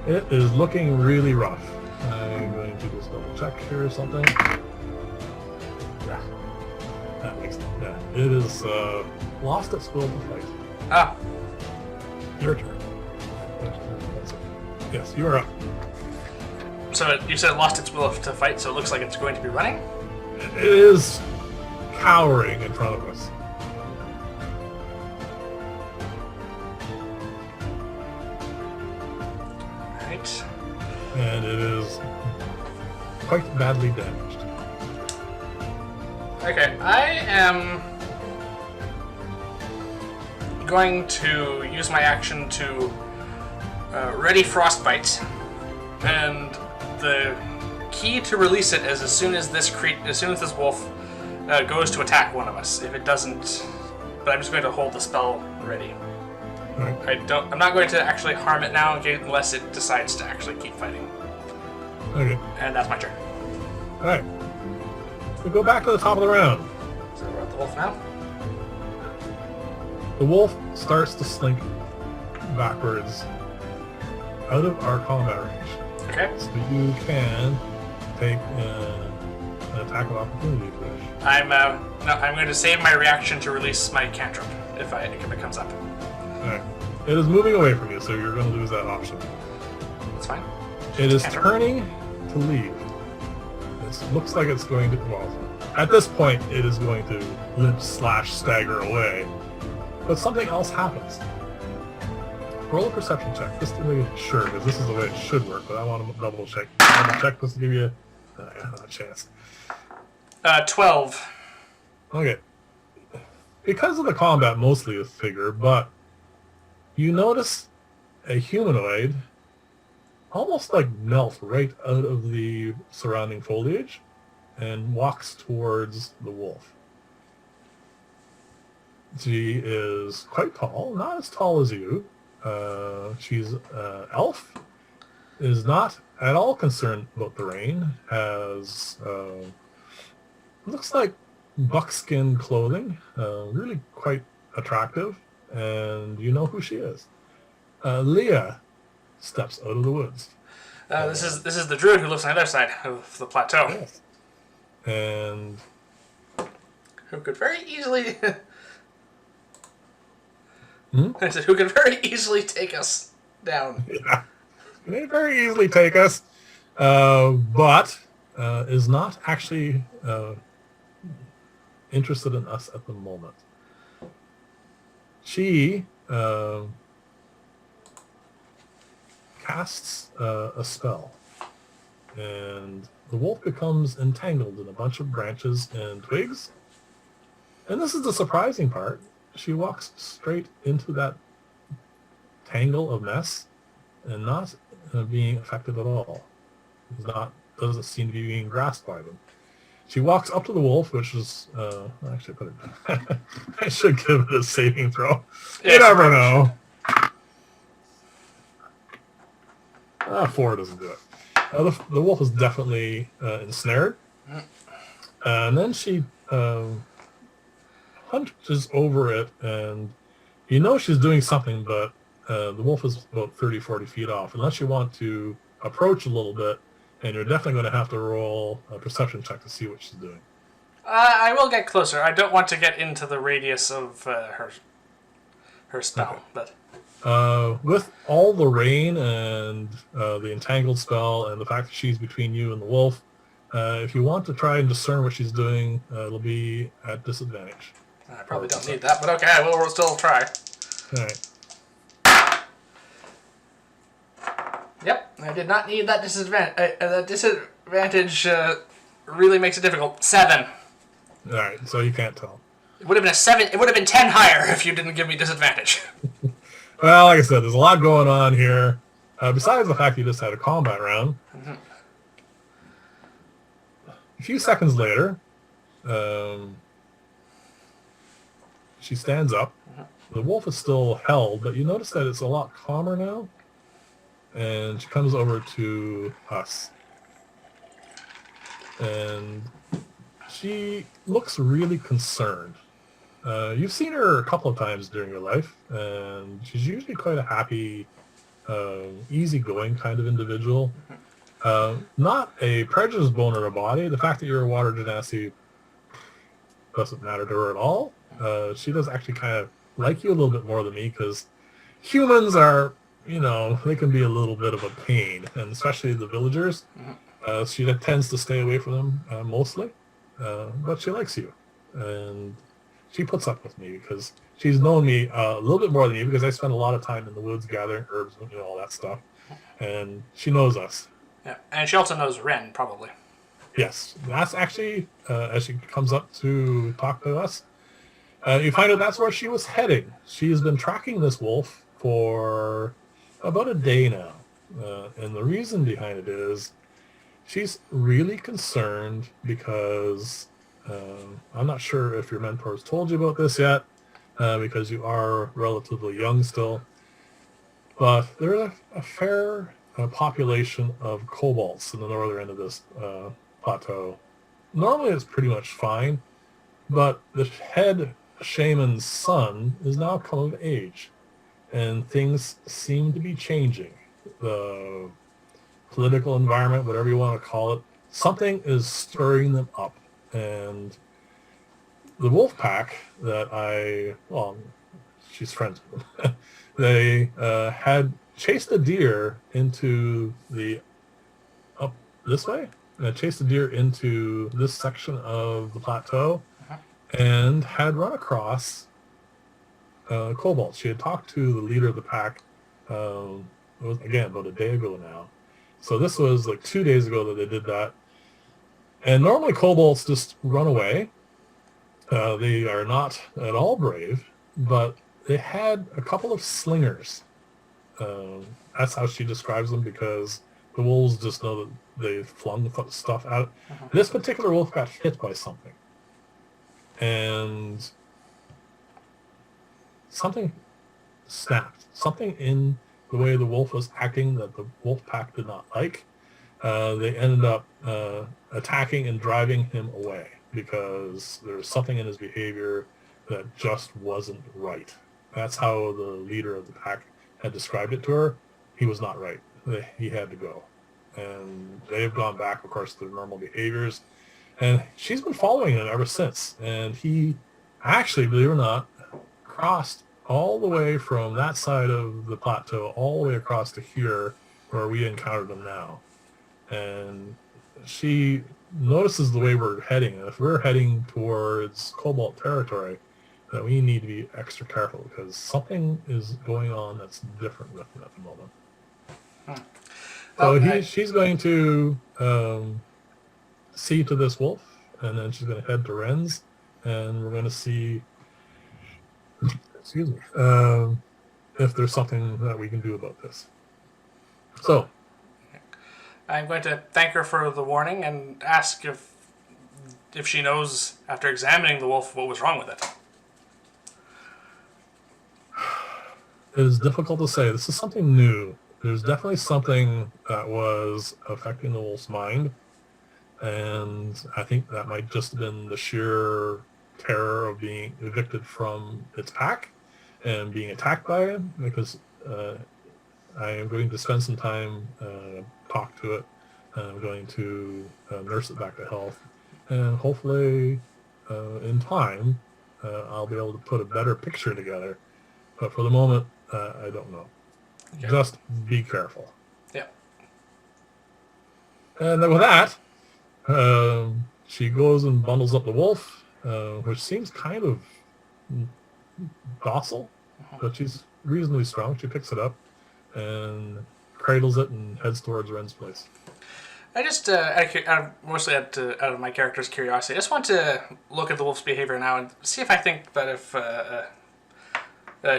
It is looking really rough. I'm going to just double check here or something. Yeah, that makes sense. Yeah, it is lost its will to fight. Ah, Your turn. Yes, you are up. so you said it lost its will to fight, so it looks like it's going to be running? It is cowering in front of us. Right. And it is quite badly damaged. Okay, I am going to use my action to ready frostbite, and the key to release it is as soon as this wolf goes to attack one of us. If it doesn't, but I'm just going to hold the spell ready. Right. I'm not going to actually harm it now unless it decides to actually keep fighting. Okay. And that's my turn. Alright. We go back to the top of the round. So we're at the wolf now. The wolf starts to slink backwards out of our combat range. Okay. So you can take an attack of opportunity if you wish. I'm going to save my reaction to release my cantrip if it comes up. Alright. It is moving away from you, so you're going to lose that option. That's fine. It is Cantrip. turning to leave. It looks like it's going to... Well, at this point, it is going to limp/stagger away. But something else happens. Roll a perception check, just to make sure, because this is the way it should work, but I want to double check. Double check just to give you a chance. 12. Okay. Because of the combat, mostly a figure, but you notice a humanoid almost like melt right out of the surrounding foliage and walks towards the wolf. She is quite tall, not as tall as you. She's elf, is not at all concerned about the rain, has looks like buckskin clothing, really quite attractive, and you know who she is. Leah steps out of the woods. This is the druid who lives on the other side of the plateau. Yes. And Who could very easily... Hmm? I said, who could very easily take us down. yeah, may very easily take us, but is not actually interested in us at the moment. She casts a spell, and the wolf becomes entangled in a bunch of branches and twigs. And this is the surprising part. She walks straight into that tangle of mess and not being affected at all. Doesn't seem to be being grasped by them. She walks up to the wolf, which is... actually, put it... I should give it a saving throw. Yeah, you never know. 4 doesn't do it. The wolf is definitely ensnared. And then she hunches over it, and you know she's doing something, but the wolf is about 30, 40 feet off. Unless you want to approach a little bit, and you're definitely going to have to roll a perception check to see what she's doing. I will get closer. I don't want to get into the radius of her spell, Okay. but... With all the rain and the entangled spell and the fact that she's between you and the wolf, If you want to try and discern what she's doing, it'll be at disadvantage. I probably don't need that, but okay, we'll still try. All right. Yep, I did not need that disadvantage. That disadvantage really makes it difficult. 7. All right, so you can't tell. It would have been a 7. It would have been 10 higher if you didn't give me disadvantage. Well, like I said, there's a lot going on here. Besides the fact you just had a combat round. Mm-hmm. A few seconds later, she stands up. Mm-hmm. The wolf is still held, but you notice that it's a lot calmer now. And she comes over to us. And she looks really concerned. You've seen her a couple of times during your life, and she's usually quite a happy, easygoing kind of individual. Not a prejudiced bone in her body. The fact that you're a water genasi doesn't matter to her at all. She does actually kind of like you a little bit more than me, because humans are, they can be a little bit of a pain, and especially the villagers. She tends to stay away from them mostly, but she likes you, and she puts up with me because she's known me a little bit more than you, because I spend a lot of time in the woods gathering herbs and all that stuff, and she knows us. Yeah, and she also knows Wrenn, probably. Yes, that's actually, as she comes up to talk to us, you find out that's where she was heading. She's been tracking this wolf for about a day now, and the reason behind it is she's really concerned because I'm not sure if your mentors told you about this yet, because you are relatively young still, but there's a fair population of kobolds in the northern end of this plateau. Normally it's pretty much fine, but the head shaman's son is now come of age, and things seem to be changing. The political environment, whatever you want to call it, something is stirring them up. And the wolf pack that she's friends with them, they had chased a deer into up this way, chased a deer into this section of the plateau, and had run across kobolds. She had talked to the leader of the pack, it was, again, about a day ago now. So this was like 2 days ago that they did that. And normally kobolds just run away. They are not at all brave, but they had a couple of slingers. That's how she describes them, because the wolves just know that they flung stuff out. This particular wolf got hit by something. And something snapped. Something in the way the wolf was acting that the wolf pack did not like. They ended up attacking and driving him away, because there was something in his behavior that just wasn't right. That's how the leader of the pack had described it to her. He was not right. He had to go. And they've gone back, of course, to their normal behaviors. And she's been following him ever since. And he actually, believe it or not, crossed all the way from that side of the plateau all the way across to here, where we encountered him now. And she notices the way we're heading. And if we're heading towards Kobold territory, that we need to be extra careful, because something is going on that's different with him at the moment. So she's going to see to this wolf, and then she's going to head to Wrenn's, and we're going to see, excuse me, if there's something that we can do about this. So I'm going to thank her for the warning and ask if she knows, after examining the wolf, what was wrong with it. It is difficult to say. This is something new. There's definitely something that was affecting the wolf's mind, and I think that might just have been the sheer terror of being evicted from its pack and being attacked by it, because I am going to spend some time talk to it. I'm going to nurse it back to health, and hopefully in time I'll be able to put a better picture together. But for the moment, I don't know. Okay. Just be careful. Yeah. And then with that, She goes and bundles up the wolf, which seems kind of docile, but she's reasonably strong. She picks it up and cradles it and heads towards Wrenn's place. I just, mostly out of my character's curiosity, I just want to look at the wolf's behavior now and see if I think that if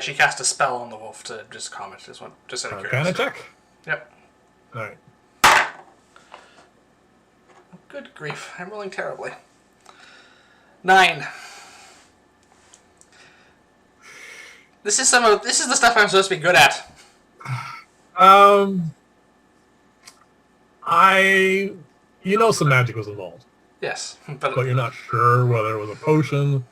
she cast a spell on the wolf to just calm it. Just out of curiosity. Can I check? Yep. All right. Good grief, I'm rolling terribly. 9. This is the stuff I'm supposed to be good at. Some magic was involved, Yes, but you're not sure whether it was a potion,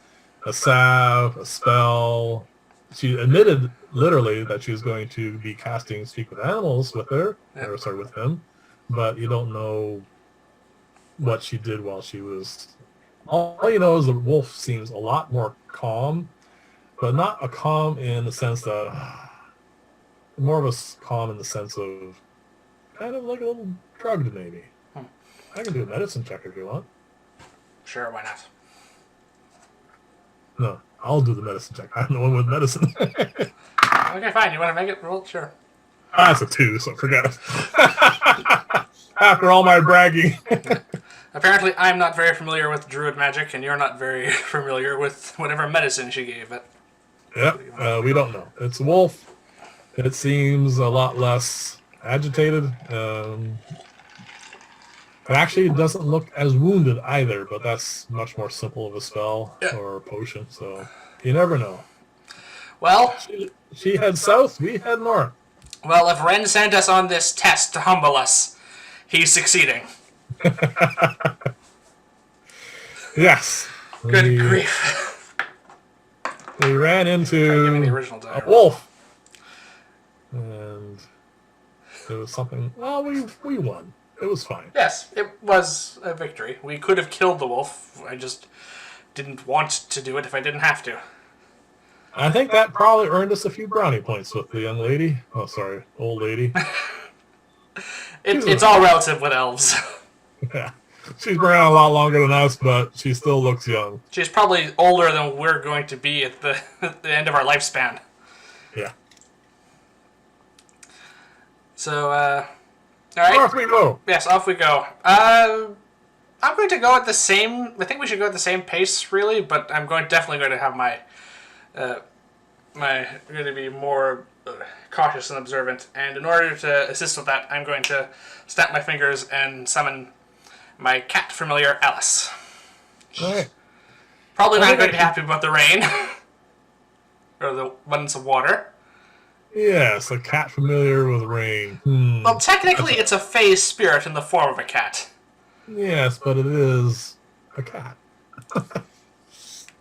a salve, a spell. She admitted literally that she was going to be casting Speak with Animals with her, with him, but you don't know what she did while she was. All you know is the wolf seems a lot more calm, but not a calm in the sense that more of a calm in the sense of kind of like a little drugged maybe. I can do a medicine check if you want. Sure, why not? No, I'll do the medicine check. I'm the one with medicine. Okay, fine. You want to make it? Well, sure. That's a 2, so forget it. After all my bragging. Apparently, I'm not very familiar with druid magic, and you're not very familiar with whatever medicine she gave it. Yep, we don't know. It's a wolf. It seems a lot less agitated. It doesn't look as wounded either, but that's much more simple of a spell or a potion, so you never know. Well, she heads south, we head north. Well, if Wrenn sent us on this test to humble us, he's succeeding. Yes. Good grief. We ran into the original a wolf. And it was something... Well, we won. It was fine. Yes, it was a victory. We could have killed the wolf. I just didn't want to do it if I didn't have to. I think that probably earned us a few brownie points with the young lady. Oh, sorry, old lady. It's all relative with elves. Yeah. She's been around a lot longer than us, but she still looks young. She's probably older than we're going to be at the end of our lifespan. Yeah. So, all right. Off we go. Yes, off we go. I'm going to go at the same... I think we should go at the same pace, really, but I'm definitely going to have my... I'm going to be more cautious and observant, and in order to assist with that, I'm going to snap my fingers and summon my cat familiar, Alice. All right. Probably not going to be happy about the rain. Or the abundance of water. Yes, a cat familiar with rain. Well, technically, it's a phase spirit in the form of a cat. Yes, but it is a cat.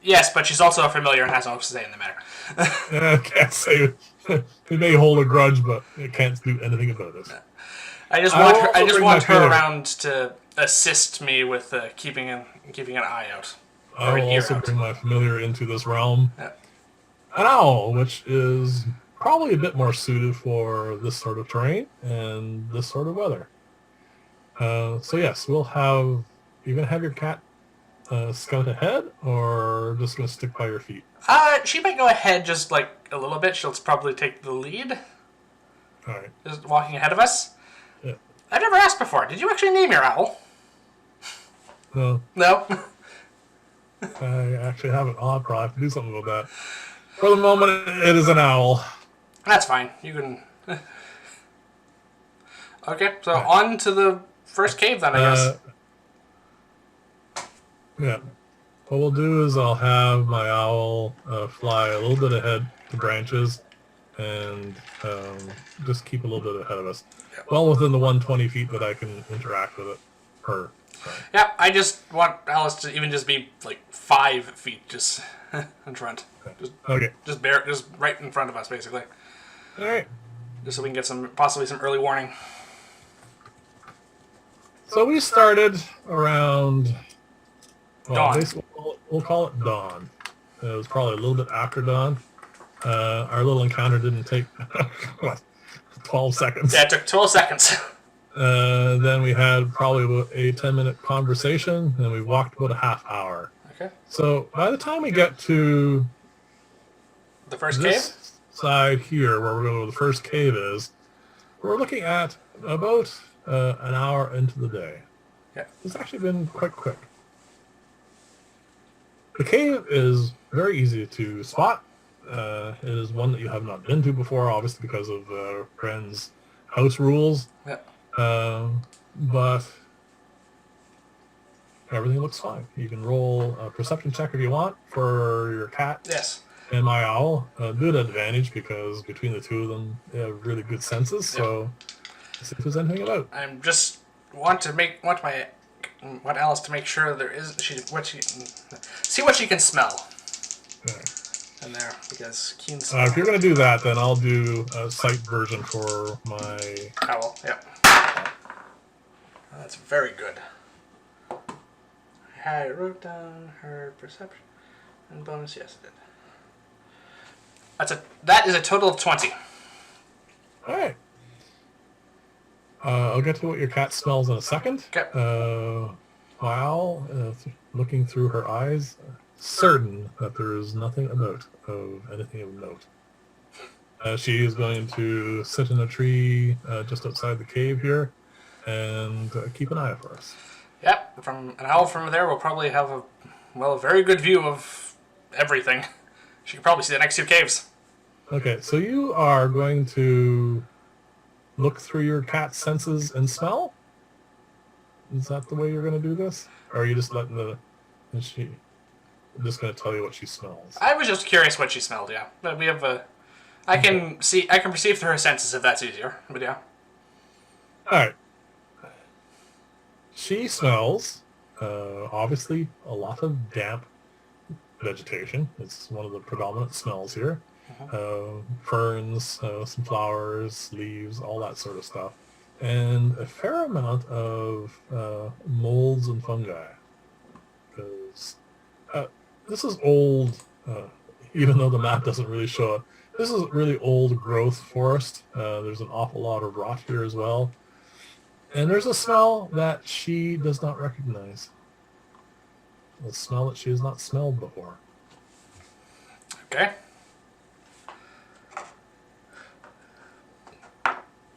Yes, but she's also a familiar and has no say in the matter. I can't say it. It may hold a grudge, but it can't do anything about it. I just want her around to assist me with keeping an eye out. I will also bring my familiar into this realm. Yeah. An owl, which is probably a bit more suited for this sort of terrain and this sort of weather. So yes, we'll have... You're going to have your cat scout ahead, or just going to stick by your feet? She might go ahead just like a little bit. She'll probably take the lead. All right. Just walking ahead of us. Yeah. I've never asked before. Did you actually name your owl? No. No? I actually haven't. I'll probably have to do something about that. For the moment, it is an owl. That's fine. You can... Okay, so on to the first cave then, I guess. Yeah. What we'll do is I'll have my owl fly a little bit ahead to branches and just keep a little bit ahead of us. Well within the 120 feet that I can interact with it. Her. Sorry. Yeah, I just want Alice to even just be like 5 feet just in front. Okay. Just right in front of us, basically. All right. Just so we can get possibly some early warning. So we started around... Dawn. We'll call it dawn. It was probably a little bit after dawn. Our little encounter didn't take, what, 12 seconds? Yeah, it took 12 seconds. Then we had probably about a 10-minute conversation, and we walked about a half hour. Okay. So by the time we get to The first cave? this side here, where we're going to the first cave is, we're looking at about an hour into the day. Yeah. It's actually been quite quick. The cave is very easy to spot. It is one that you have not been to before, obviously because of Wrenn's house rules. Yeah. But everything looks fine. You can roll a perception check if you want for your cat Yes. and my owl. Good advantage because between the two of them, they have really good senses. So let's see if there's anything about. I'm just want Alice to make sure there is see what she can smell Okay. in there, because keen smell. If you're going to do that, then I'll do a sight version for my Owl. Yep. That's very good. I wrote down her perception and bonus. Yes, I did. That is a total of 20. All right. I'll get to what your cat smells in a second. Okay. While looking through her eyes, certain that there is nothing about of anything of note. She is going to sit in a tree just outside the cave here and keep an eye out for us. Yep. From an owl from there, we'll probably have a very good view of everything. She can probably see the next two caves. Okay, so you are going to look through your cat's senses and smell? Is that the way you're going to do this? Or are you just letting I'm just going to tell you what she smells? I was just curious what she smelled, yeah. But we have I can perceive through her senses if that's easier. But yeah. Alright. She smells, obviously, a lot of damp vegetation. It's one of the predominant smells here. Ferns, some flowers, leaves, all that sort of stuff. And a fair amount of molds and fungi. Because this is old, even though the map doesn't really show it. This is really old growth forest. There's an awful lot of rot here as well. And there's a smell that she does not recognize. A smell that she has not smelled before. Okay.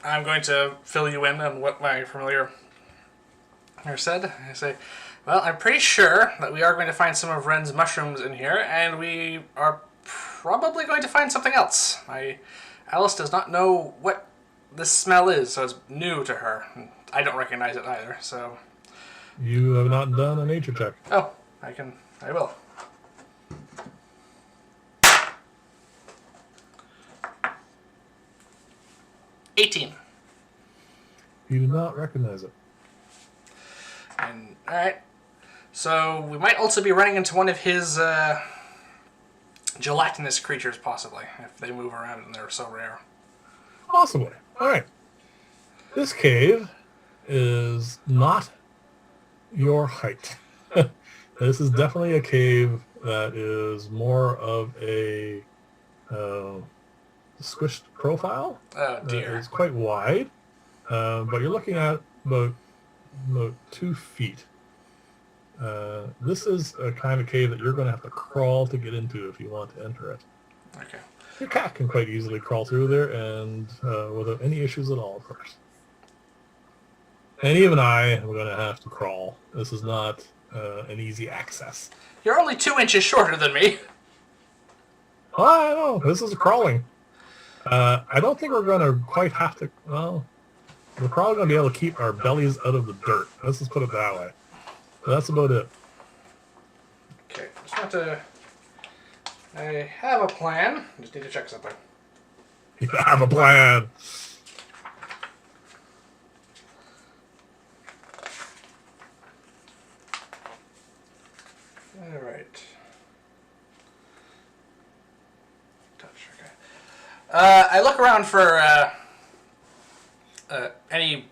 I'm going to fill you in on what my familiar here said. I say, well, I'm pretty sure that we are going to find some of Wrenn's mushrooms in here, and we are probably going to find something else. Alice does not know what this smell is, so it's new to her. I don't recognize it either, so... You have not done a nature check. Oh, I will. $18. You do not recognize it. And alright. So we might also be running into one of his gelatinous creatures, possibly, if they move around and they're so rare. Possibly. Alright. This cave is not your height. This is definitely a cave that is more of a squished profile. Oh dear. It's quite wide, but you're looking at about 2 feet. This is a kind of cave that you're going to have to crawl to get into if you want to enter it. Okay. Your cat can quite easily crawl through there and without any issues at all, of course. And even I am going to have to crawl. This is not an easy access. You're only 2 inches shorter than me. Oh, I know. This is crawling. I don't think we're going to quite have to... Well, we're probably going to be able to keep our bellies out of the dirt. Let's just put it that way. But that's about it. Okay, just want to... I have a plan. Just need to check something. You have a plan. Alright. Touch, okay. I look around for any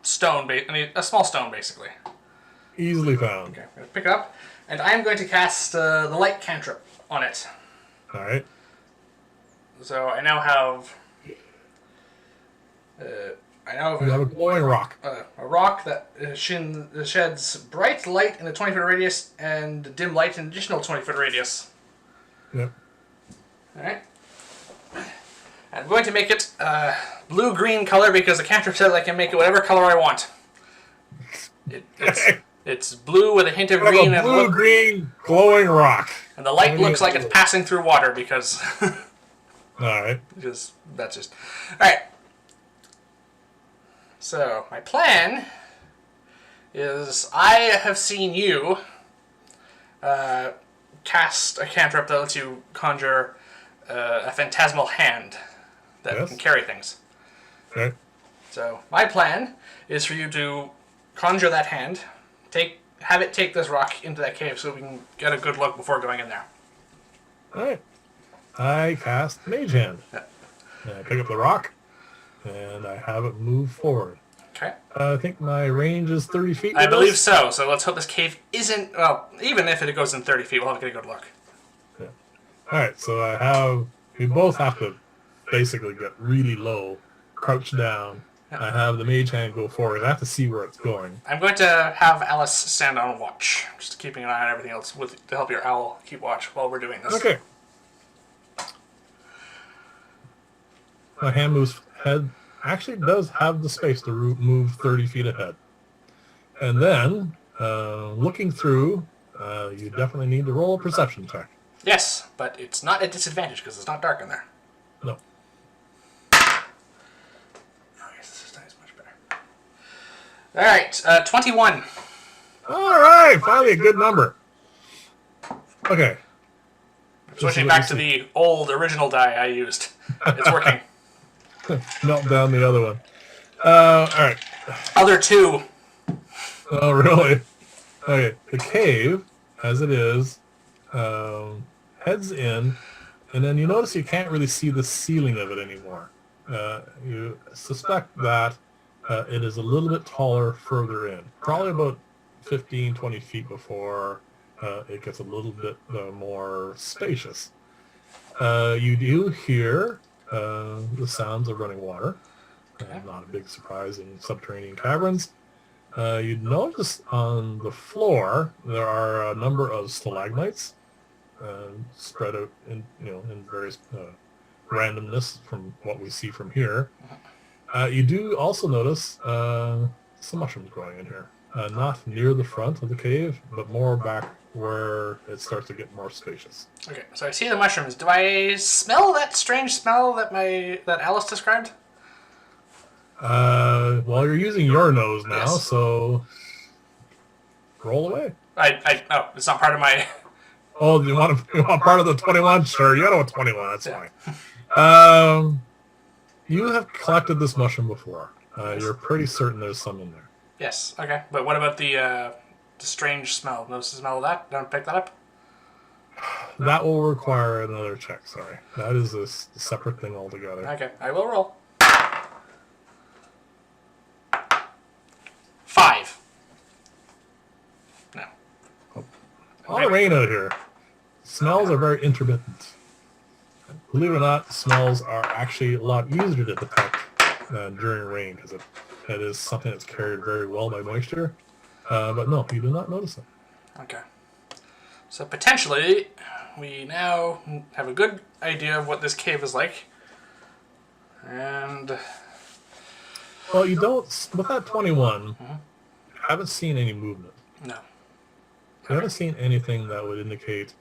stone, a small stone, basically. Easily found. Okay, I'm going to pick it up, and I am going to cast the light cantrip on it. Alright. So I now have I know You have a glowing rock. a rock that sheds bright light in a 20-foot radius and dim light in an additional 20-foot radius. Yep. Alright. I'm going to make it blue-green color because the cantrip says I can make it whatever color I want. It's blue with a hint of green. A blue-green glowing rock. And the light looks like it's passing through water because... Alright. Because that's just... Alright. So, my plan is I have seen you cast a cantrip that lets you conjure a phantasmal hand that can carry things. Okay. So, my plan is for you to conjure that hand, have it take this rock into that cave so we can get a good look before going in there. Alright. I cast Mage Hand. Yeah. I pick up the rock, and I have it move forward. Okay. I think my range is 30 feet. I believe so. So let's hope this cave isn't... Well, even if it goes in 30 feet, we'll have to get a good look. Yeah. Alright, so we both have to basically get really low, crouch down. Yeah. I have the Mage Hand go forward. I have to see where it's going. I'm going to have Alice stand on watch, just keeping an eye on everything else to help your owl keep watch while we're doing this. Okay. My hand moves ahead. Actually does have the space to move 30 feet ahead. And then, looking through, you definitely need to roll a perception check. Yes, but it's not a disadvantage because it's not dark in there. No. Oh, yes, this is much better. Alright, 21. Alright, finally a good number. Okay. Switching back to the old original die I used. It's working. Melt down the other one. Alright. Other two. Oh, really? Okay. The cave, as it is, heads in, and then you notice you can't really see the ceiling of it anymore. You suspect that it is a little bit taller further in. Probably about 15, 20 feet before it gets a little bit more spacious. You do hear the sounds of running water. Not a big surprise in subterranean caverns. You'd notice on the floor there are a number of stalagmites spread out in various randomness from what we see from here. You do also notice some mushrooms growing in here. Not near the front of the cave, but more back where it starts to get more spacious. Okay, so I see the mushrooms. Do I smell that strange smell that Alice described? Well, you're using your nose now, yes. So roll away. Oh, it's not part of my... Oh, you want part of the 21? Sure, you got a 21, that's fine. You have collected this mushroom before. You're pretty certain there's some in there. Yes, okay. But what about the strange smell? Notice the smell of that? Don't pick that up? That will require another check, sorry. That is a separate thing altogether. Okay, I will roll. 5. No. A lot of rain out here. Smells are very intermittent. Believe it or not, smells are actually a lot easier to detect during rain because it is something that's carried very well by moisture. But no, you do not notice it. Okay. So potentially, we now have a good idea of what this cave is like. And... Well, you don't... With that 21, you haven't seen any movement. No. You haven't seen anything that would indicate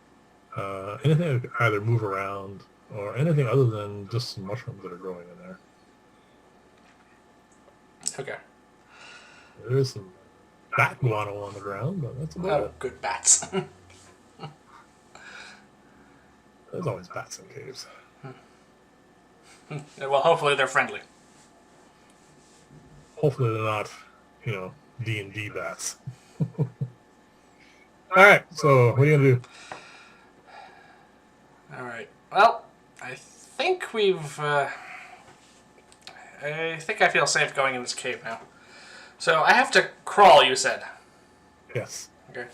anything that could either move around or anything other than just some mushrooms that are growing in there. Okay. There is some bat guano on the ground, but that's about it. Good bats. There's always bats in caves. Well, hopefully they're friendly. Hopefully they're not, D&D bats. Alright, so what are you going to do? Alright, well, I think I feel safe going in this cave now. So I have to crawl, you said? Yes. Okay.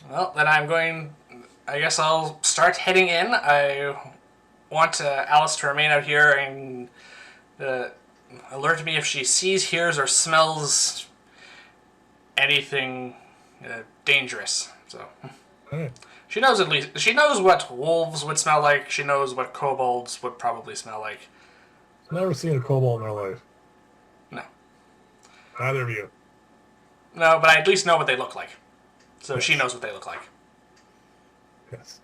Well, then I guess I'll start heading in. I want Alice to remain out here and alert me if she sees, hears, or smells anything dangerous. So Alright. she knows what wolves would smell like. She knows what kobolds would probably smell like. Never seen a kobold in our life. No. Neither of you. No, but I at least know what they look like. So Yes. she knows what they look like. Yes.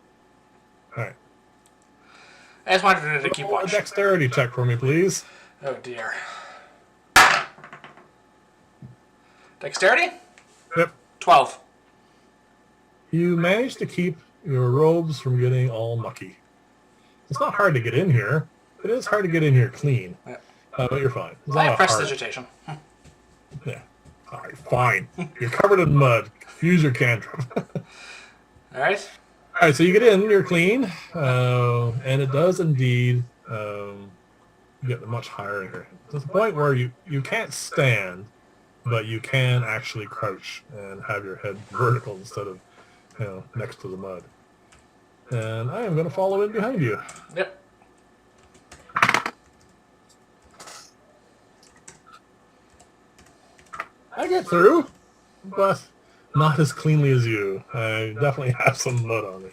Alright. I just wanted her to keep Roll a watch. dexterity check for me, please. Oh dear. Dexterity? Yep. 12. You managed to keep your robes from getting all mucky. It's not hard to get in here. It is hard to get in here clean. Yeah. But you're fine. It's I not have hard. prestidigitation. Yeah. Alright, fine. You're covered in mud. Use your cantrip. Alright. Alright, so you get in, you're clean, and it does indeed get much higher in here. To the point where you can't stand, but you can actually crouch and have your head vertical instead of, next to the mud. And I am going to follow in behind you. Yep. I get through, but not as cleanly as you. I definitely have some mud on me.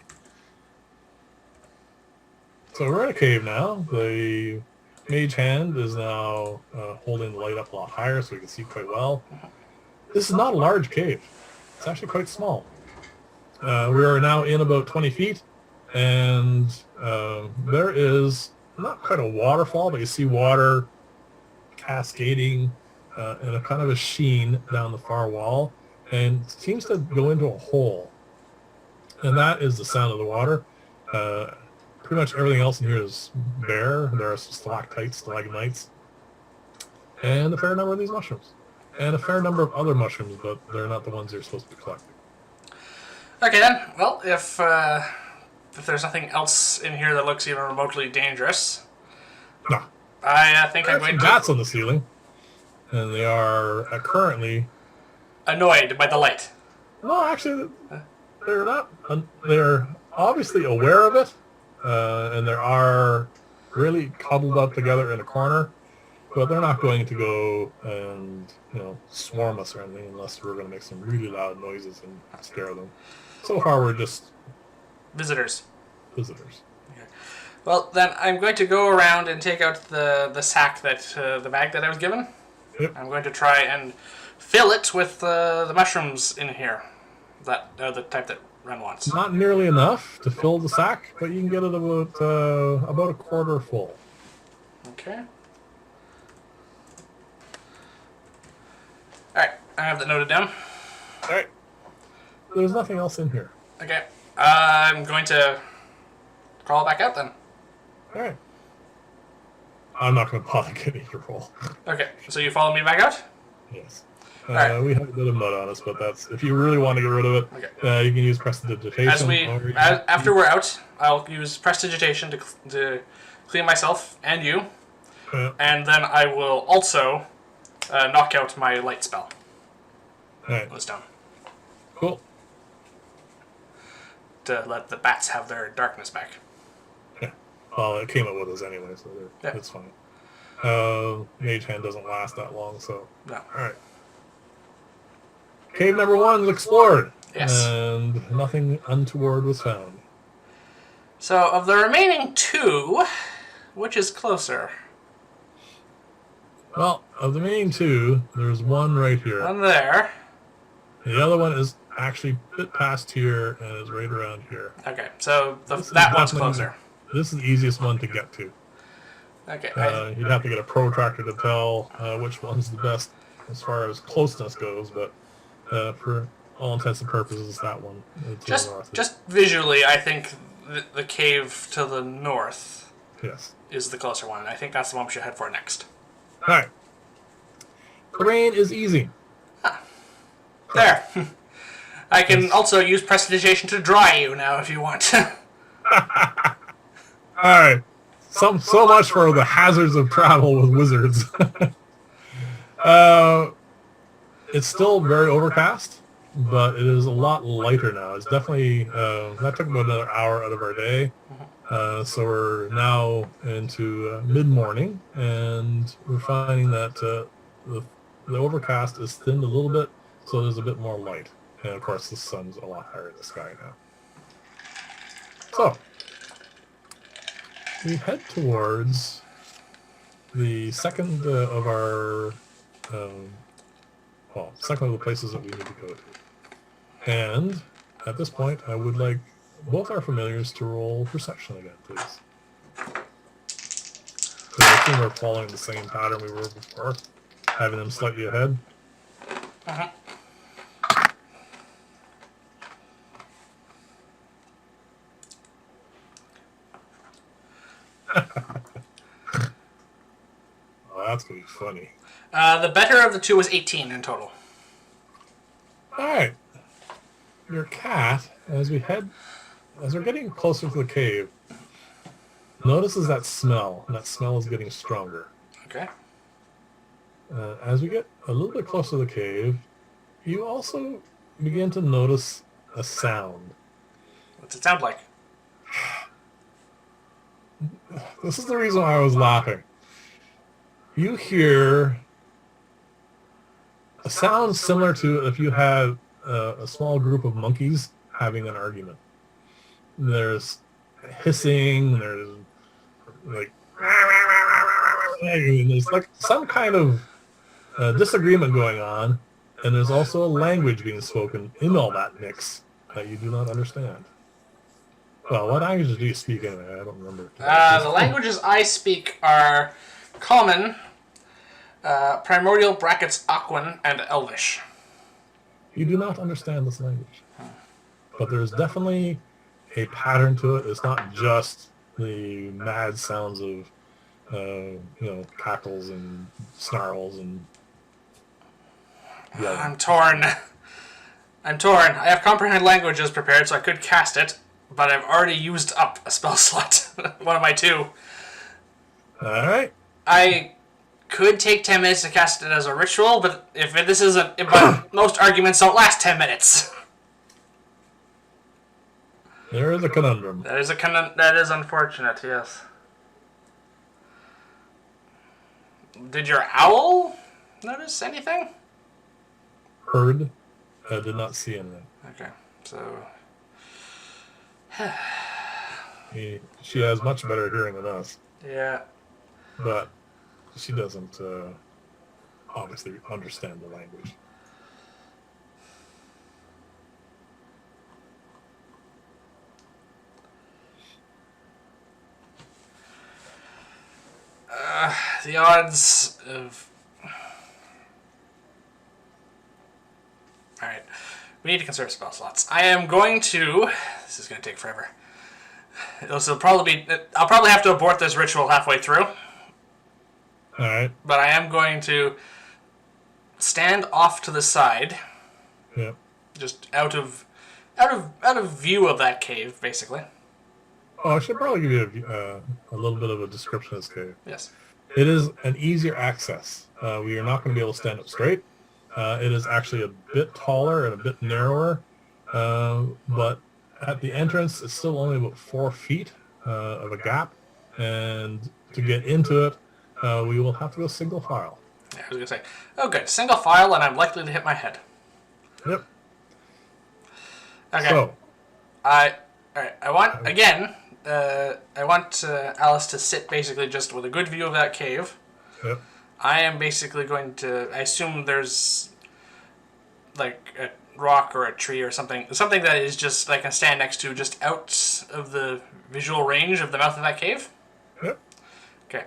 So we're in a cave now. The mage hand is now holding the light up a lot higher so we can see quite well. This is not a large cave. It's actually quite small. We are now in about 20 feet, and there is not quite a waterfall, but you see water cascading in a kind of a sheen down the far wall, and it seems to go into a hole. And that is the sound of the water. Pretty much everything else in here is bare. There are stalactites, stalagmites, and a fair number of these mushrooms. And a fair number of other mushrooms, but they're not the ones you're supposed to be collecting. Okay then. Well, if there's nothing else in here that looks even remotely dangerous, No. I think There I'm are some going to bats on the ceiling, and they are currently... annoyed by the light. No, actually, they're not. They're obviously aware of it, and they are really cuddled up together in a corner. But they're not going to go and swarm us or anything unless we're going to make some really loud noises and scare them. So far, we're just Visitors. visitors. Okay. Well, then I'm going to go around and take out the sack the bag that I was given. Yep. I'm going to try and fill it with the mushrooms in here. That the type that Wrenn wants. Not nearly enough to fill the sack, but you can get it about a quarter full. Okay. Alright, I have that noted down. All right. There's nothing else in here. Okay. I'm going to crawl back out then. All right. I'm not going to bother getting your roll. Okay, so you follow me back out? Yes. Alright. We have a bit of mud on us, but that's if you really want to get rid of it. Okay. You can use prestidigitation. After we're out, I'll use prestidigitation to clean myself and you, and then I will also knock out my light spell. Alright. When it's done. Cool. To let the bats have their darkness back. Yeah. Well, it came up with us anyway, so Yeah. it's fine. Mage hand doesn't last that long, so. No. Alright. Cave number 1 is explored. Yes. And nothing untoward was found. So, of the remaining 2, which is closer? Well, of the main 2, there's one right here. One there. The other one is actually a bit past here and is right around here. Okay, so This is that one's definitely- closer. This is the easiest one to get to. Okay. You'd have to get a protractor to tell which one's the best as far as closeness goes, but for all intents and purposes, that one. To the north. Just visually, I think the cave to the north Yes. is the closer one. I think that's the one we should head for next. All right. Terrain is easy. There. I can also use prestidigitation to dry you now if you want. All right. So much for the hazards of travel with wizards. It's still very overcast, but it is a lot lighter now. It's definitely that took about another hour out of our day, So we're now into mid-morning, and we're finding that the overcast is thinned a little bit, so there's a bit more light. And of course, the sun's a lot higher in the sky now. So we head towards the second of our, second of the places that we need to go to. And at this point, I would like both our familiars to roll perception again, please. So I assume we're following the same pattern we were before, having them slightly ahead. Uh-huh. Oh, that's going to be funny. The better of the two was 18 in total. All right. Your cat, as we're getting closer to the cave, notices that smell, and that smell is getting stronger. Okay. As we get a little bit closer to the cave, you also begin to notice a sound. What's it sound like? This is the reason why I was laughing. You hear a sound similar to if you had a small group of monkeys having an argument. There's hissing, there's like there's like some kind of disagreement going on, and there's also a language being spoken in all that mix that you do not understand. Well, what languages do you speak anyway? I don't remember. The languages I speak are Common, Primordial brackets Aquan, and Elvish. You do not understand this language. But there's definitely a pattern to it. It's not just the mad sounds of, cackles and snarls and yelling. I'm torn. I have comprehend languages prepared, so I could cast it, but I've already used up a spell slot. One of my two. All right. I could take 10 minutes to cast it as a ritual, but but most arguments don't last 10 minutes. There is a conundrum. That is unfortunate, yes. Did your owl notice anything? Heard. Did not see anything. Okay, so... She has much better hearing than us. Yeah. But she doesn't obviously understand the language. The odds of... Alright. We need to conserve spell slots. I am going to... This is going to take forever. I'll probably have to abort this ritual halfway through. Alright. But I am going to stand off to the side. Yep. Just out of view of that cave, basically. Oh, I should probably give you a little bit of a description of this cave. Yes. It is an easier access. We are not going to be able to stand up straight. It is actually a bit taller and a bit narrower, but at the entrance, it's still only about 4 feet of a gap, and to get into it, we will have to go single file. Yeah, I was going to say, oh good, single file, and I'm likely to hit my head. Yep. Okay. So, I want Alice to sit basically just with a good view of that cave. yep. I am basically going to... I assume there's like a rock or a tree or something that is just I can stand next to just out of the visual range of the mouth of that cave. Yep. Okay.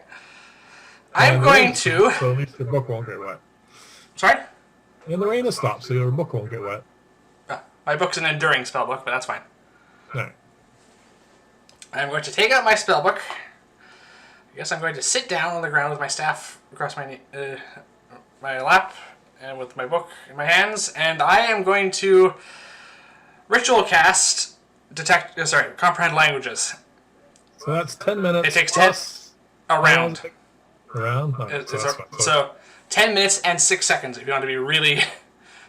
I'm going to... So at least your book won't get wet. Sorry? And the rain has stopped, so your book won't get wet. My book's an enduring spellbook, but that's fine. All right. I'm going to take out my spellbook. I guess I'm going to sit down on the ground with my staff across my lap and with my book in my hands, and I am going to ritual cast comprehend languages. So that's 10 minutes. It takes plus 10 a round. Around? All right, So 10 minutes and 6 seconds if you want to be really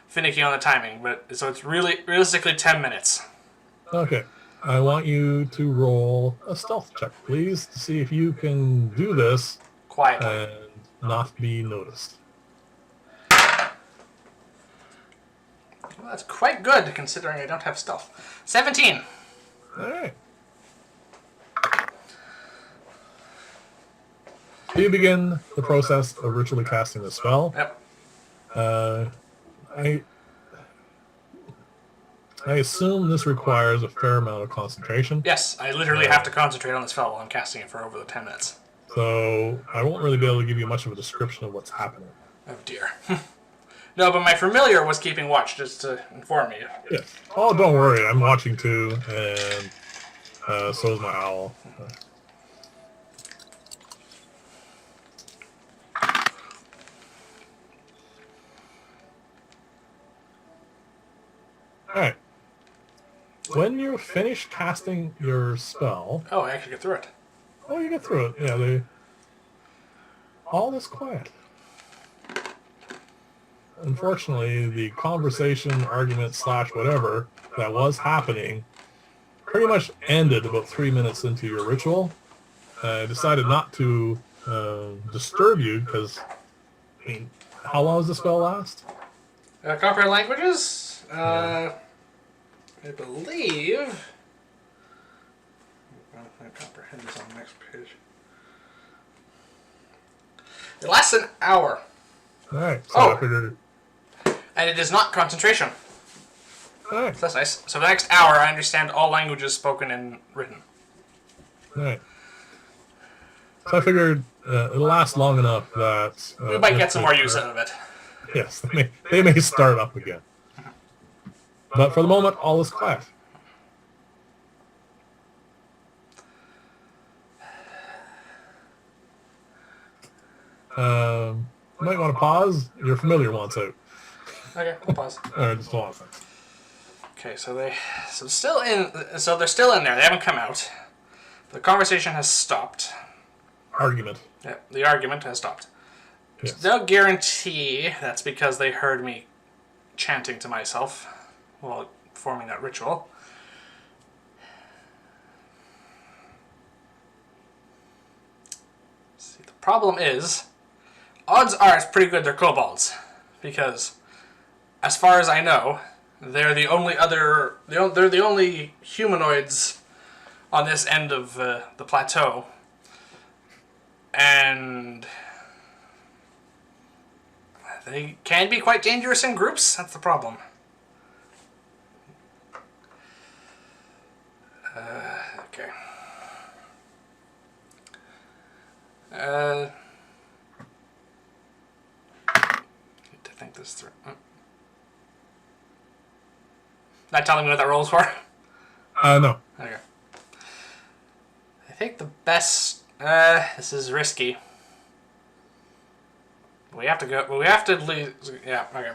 finicky on the timing, but so it's realistically 10 minutes. Okay. I want you to roll a stealth check, please, to see if you can do this Quietly. and not be noticed. Well, that's quite good, considering I don't have stealth. 17. All right. You begin the process of ritually casting the spell. Yep. I assume this requires a fair amount of concentration. Yes, I literally have to concentrate on this spell while I'm casting it for over the 10 minutes. So I won't really be able to give you much of a description of what's happening. Oh dear. No, but my familiar was keeping watch just to inform me. Yes. Oh, don't worry. I'm watching too, and so is my owl. Alright. When you finish casting your spell... Oh, I actually get through it. Oh, you get through it. Yeah, all is quiet. Unfortunately, the conversation, argument, / whatever that was happening pretty much ended about 3 minutes into your ritual. I decided not to disturb you because, I mean, how long does the spell last? Comprehend languages? I believe... I comprehend this on the next page. It lasts an hour. Alright, so Oh. I figured... And it is not concentration. Alright, So that's nice. So for the next hour, I understand all languages spoken and written. alright. So I figured it'll last long enough that... We might get some more use out of it. Yes, they may start up again. But for the moment, all is quiet. You might want to pause. Your familiar wants out. Okay, we'll pause. Or just hold on a second. Okay, so they're still in there. They haven't come out. The conversation has stopped. Argument. Yeah, the argument has stopped. Yes. There's no guarantee that's because they heard me chanting to myself while performing that ritual. See, the problem is, odds are it's pretty good they're kobolds, because as far as I know, they're the only humanoids on this end of the plateau, and they can be quite dangerous in groups. That's the problem. Okay. Need to think this through. Not telling me what that roll's for? No. Okay. I think the best... this is risky. We have to go... Well, we have to leave... Yeah, okay.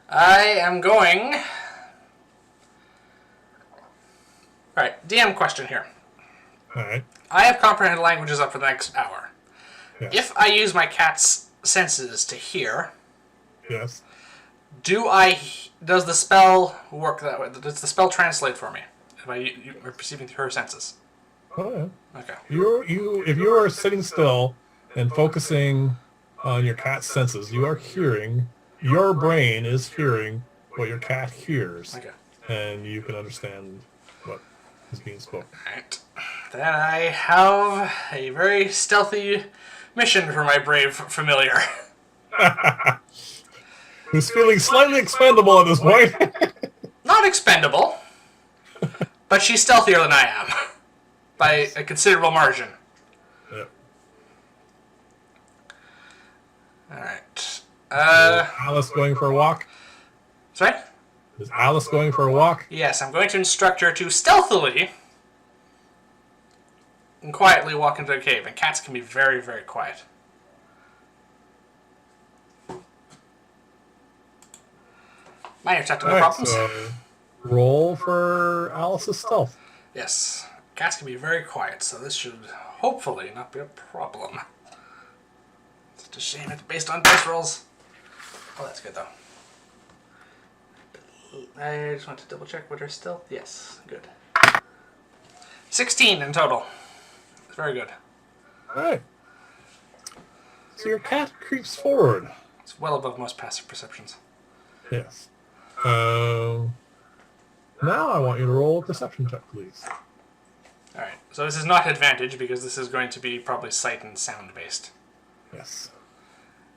I am going... Alright, DM question here. Alright. I have comprehend languages up for the next hour. Yes. If I use my cat's senses to hear, Yes. does the spell work that way? Does the spell translate for me? If I'm perceiving through her senses? Oh, yeah. Okay. If you are sitting still and focusing on your cat's senses, you are hearing, your brain is hearing what your cat hears. Okay. And you can understand what is being spoken. Alright. Then I have a very stealthy mission for my brave familiar. Who's feeling slightly expendable at this point. Not expendable, but she's stealthier than I am. By a considerable margin. Yep. Alright. Is Alice going for a walk? Sorry? Is Alice going for a walk? Yes, I'm going to instruct her to stealthily and quietly walk into the cave. And cats can be very, very quiet. Minor technical problems. So roll for Alice's stealth. Yes. Cats can be very quiet, so this should hopefully not be a problem. It's just a shame it's based on dice rolls. Oh, that's good, though. I I just want to double check what are stealth. Yes, good. 16 in total. Very good. All right. So your cat creeps forward. It's well above most passive perceptions. Yes. Now I want you to roll a perception check, please. All right. So this is not advantage because this is going to be probably sight and sound based. Yes.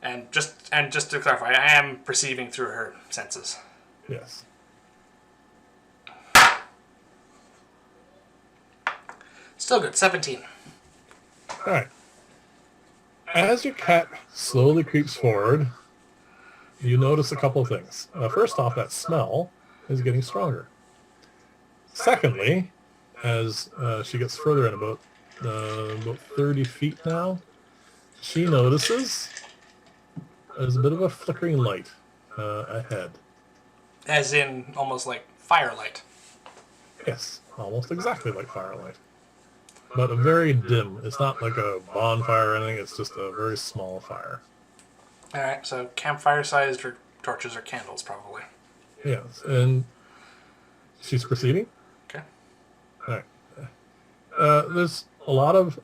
And just to clarify, I am perceiving through her senses. Yes. Still good. 17. All right. As your cat slowly creeps forward, you notice a couple of things. First off, that smell is getting stronger. Secondly, as she gets further in, about 30 feet now, she notices there's a bit of a flickering light ahead. As in almost like firelight. Yes, almost exactly like firelight. But a very dim. It's not like a bonfire or anything. It's just a very small fire. All right. So campfire-sized or torches or candles, probably. Yes, and she's proceeding. Okay. All right. There's a lot of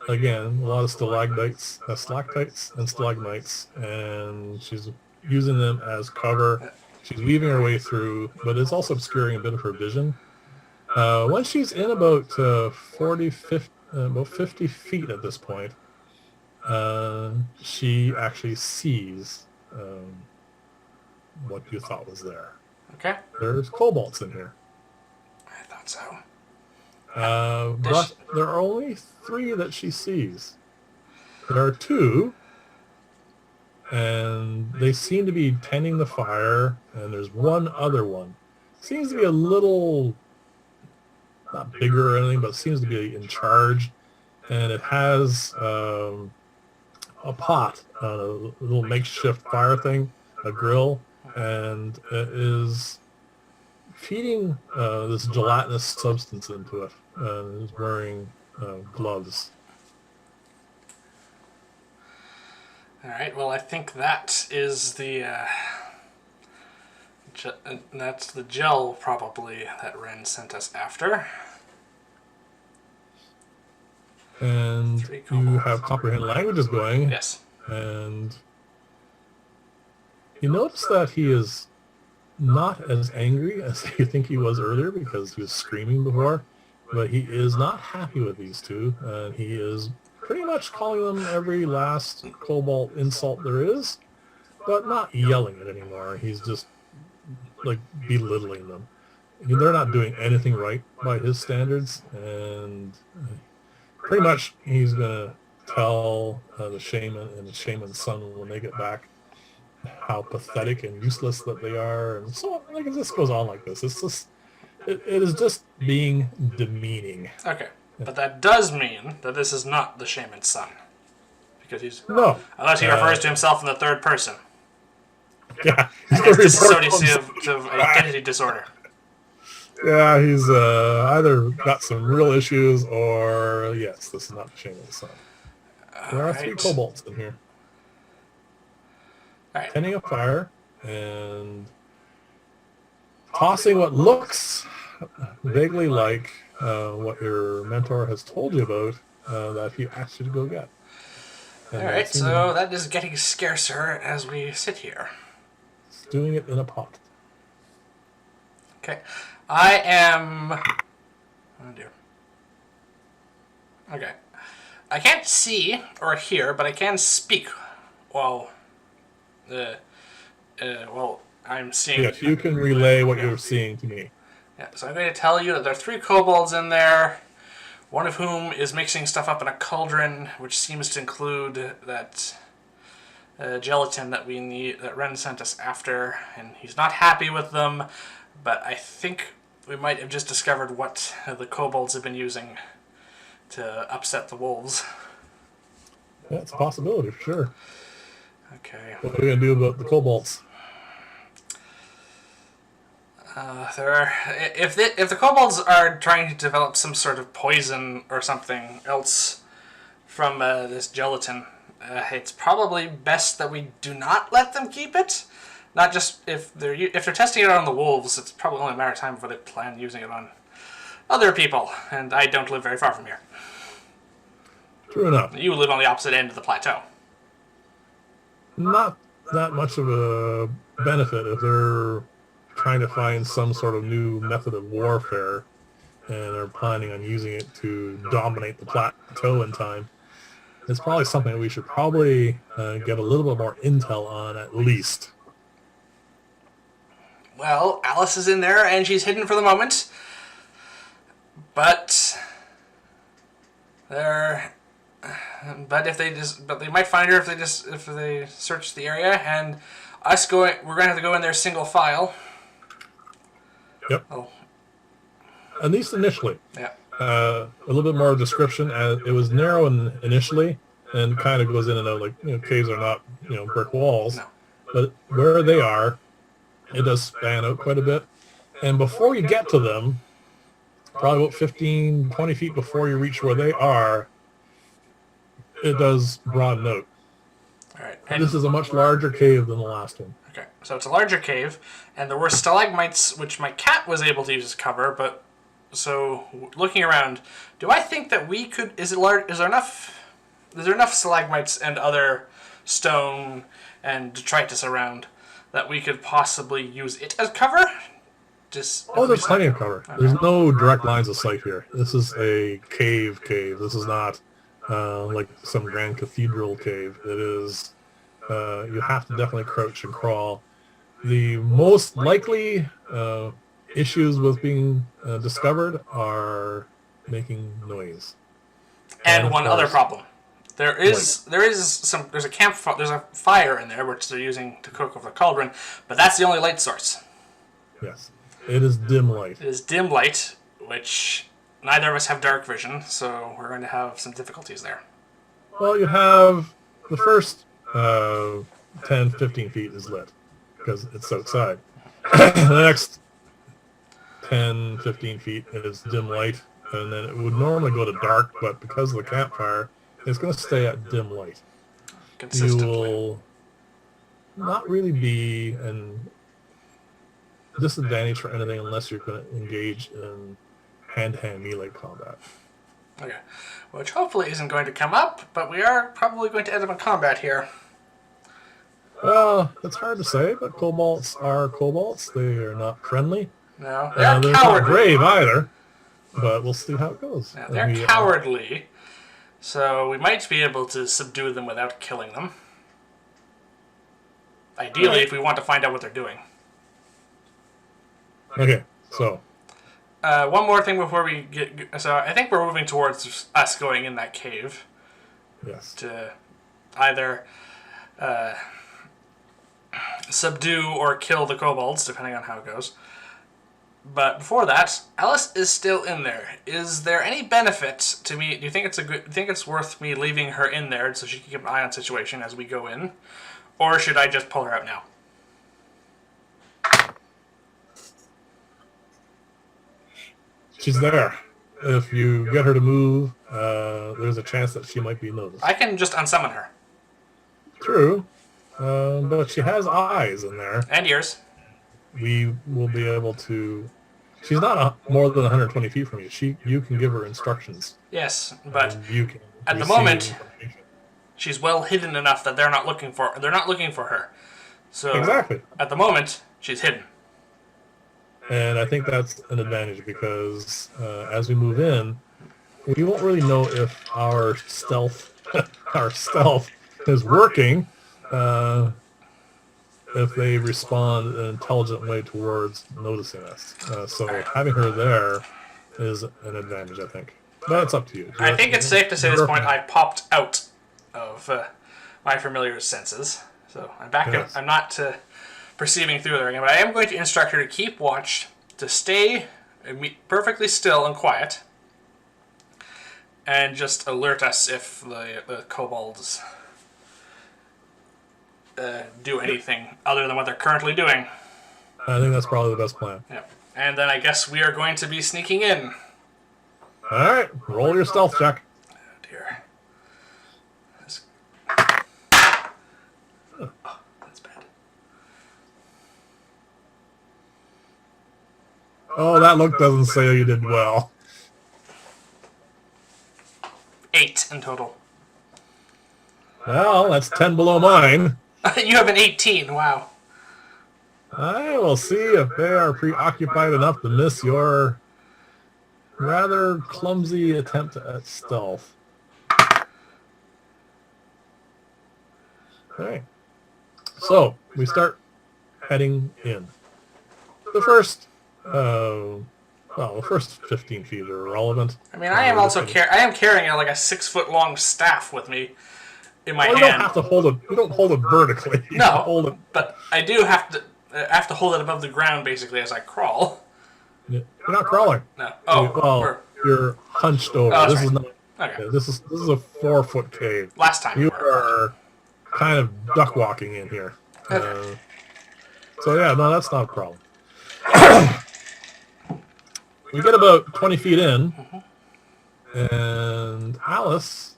stalactites and stalagmites, and she's using them as cover. She's weaving her way through, but it's also obscuring a bit of her vision. Once she's in about 50 feet at this point, she actually sees what you thought was there. Okay. There's kobolds in here. I thought so. But there are only 3 that she sees. There are 2, and they seem to be tending the fire, and there's one other one. Seems to be a little, not bigger or anything, but seems to be in charge, and it has a pot, a little makeshift fire thing, a grill, and it is feeding this gelatinous substance into it, and is wearing gloves. All right. Well, I think that is the that's the gel probably that Wrenn sent us after. And 3 you kobolds. have comprehend languages going. Yes. And you notice that he is not as angry as you think he was earlier because he was screaming before, but he is not happy with these 2, and he is pretty much calling them every last kobold insult there is, but not yelling it anymore. He's just like belittling them. I mean, they're not doing anything right by his standards, and pretty much he's gonna tell the shaman and the shaman's son when they get back how pathetic and useless that they are, and so like it just goes on like this. It's just it is just being demeaning. Okay. But that does mean that this is not the shaman's son, because he's unless he refers to himself in the third person. Yeah, I guess dissociative identity disorder. Yeah, he's either got some real issues or yes, this is not the shaman's son. There are 3 kobolds in here. All right. Tending a fire and tossing what looks vaguely like what your mentor has told you about that he asked you to go get. And All right, so that is getting scarcer as we sit here. It's doing it in a pot. Okay. I am... Oh, dear. Okay. I can't see or hear, but I can speak while... well, I'm seeing... Yes, you can relay what you're seeing to me. Yeah, so I'm going to tell you that there are 3 kobolds in there, one of whom is mixing stuff up in a cauldron, which seems to include that gelatin that we need, that Wrenn sent us after, and he's not happy with them, but I think we might have just discovered what the kobolds have been using to upset the wolves. Yeah, it's a possibility, for sure. Okay. What are we going to do about the kobolds? If the kobolds are trying to develop some sort of poison or something else from this gelatin, it's probably best that we do not let them keep it. Not just if they're testing it on the wolves, it's probably only a matter of time before they plan using it on other people. And I don't live very far from here. True enough. You live on the opposite end of the plateau. Not that much of a benefit if they're trying to find some sort of new method of warfare and are planning on using it to dominate the plateau in time. It's probably something that we should probably get a little bit more intel on at least. Well, Alice is in there and she's hidden for the moment. But if they might find her if they search the area, and we're going to have to go in there single file. Yep. Oh. At least initially. Yeah. A little bit more description. It was narrow initially, and kind of goes in and out. Like, caves are not, brick walls. No. But where they are, it does span out quite a bit. And before you get to them, probably about 15, 20 feet before you reach where they are, it does broaden out. All right. And this is a much larger cave than the last one. Okay, so it's a larger cave, and there were stalagmites, which my cat was able to use as cover, but... So, looking around, do I think that we could... Is there enough stalagmites and other stone and detritus around that we could possibly use it as cover? There's plenty of cover. Okay. There's no direct lines of sight here. This is a cave. This is not like some grand cathedral cave. It is... you have to definitely crouch and crawl. The most likely... issues with being discovered are making noise. And one other problem. There's a fire in there which they're using to cook over the cauldron, but that's the only light source. Yes. It is dim light. It is dim light, which neither of us have dark vision, so we're going to have some difficulties there. Well, you have the first 10, 15 feet is lit because it's outside. The next 10, 15 feet is dim light, and then it would normally go to dark, but because of the campfire, it's going to stay at dim light. Consistently. You will not really be an disadvantage for anything unless you're going to engage in hand-to-hand melee combat. Okay. Which hopefully isn't going to come up, but we are probably going to end up in combat here. Well, it's hard to say, but kobolds are kobolds. They are not friendly. No, they're cowardly. Not brave either, but we'll see how it goes. Yeah, they're cowardly, so we might be able to subdue them without killing them. Ideally, if we want to find out what they're doing. Okay, so... one more thing before we get... So I think we're moving towards us going in that cave. Yes. To either subdue or kill the kobolds, depending on how it goes. But before that, Alice is still in there. Is there any benefit to me? Do you think it's worth me leaving her in there so she can keep an eye on the situation as we go in, or should I just pull her out now? She's there. If you get her to move, there's a chance that she might be noticed. I can just unsummon her. True, but she has eyes in there. And ears. We will be able to... She's not more than 120 feet from you. You can give her instructions. Yes, but you can at the moment, she's well hidden enough that they're not looking for her. So exactly. At the moment, she's hidden. And I think that's an advantage because as we move in, we won't really know if our stealth is working. If they respond in an intelligent way towards noticing us. So having her there is an advantage, I think. But it's up to you. I think it's safe to say at this point I popped out of my familiar senses. So I'm back. Yes. I'm not perceiving through there again, but I am going to instruct her to keep watch, to stay perfectly still and quiet, and just alert us if the kobolds... do anything other than what they're currently doing. I think that's probably the best plan. Yeah. And then I guess we are going to be sneaking in. Alright, roll your stealth check. Oh dear. Oh, that's bad. Oh, that look doesn't say you did well. 8 in total. Well, that's 10 below mine. You have an 18. Wow. I will see if they are preoccupied enough to miss your rather clumsy attempt at stealth. Okay. So, we start heading in. The first, the first 15 feet are irrelevant. I mean, I am also I am carrying like a 6-foot long staff with me in my hand. You don't have to hold it. You don't hold it vertically. You no, hold it. But I do have to. I have to hold it above the ground basically as I crawl. You're not crawling. No. Oh. Well, you're hunched over. Oh, this right. is not. Okay. Yeah, this is a 4-foot cave. Last time you are kind of duck walking in here. Okay. So yeah, no, that's not a problem. We get about 20 feet in, and Alice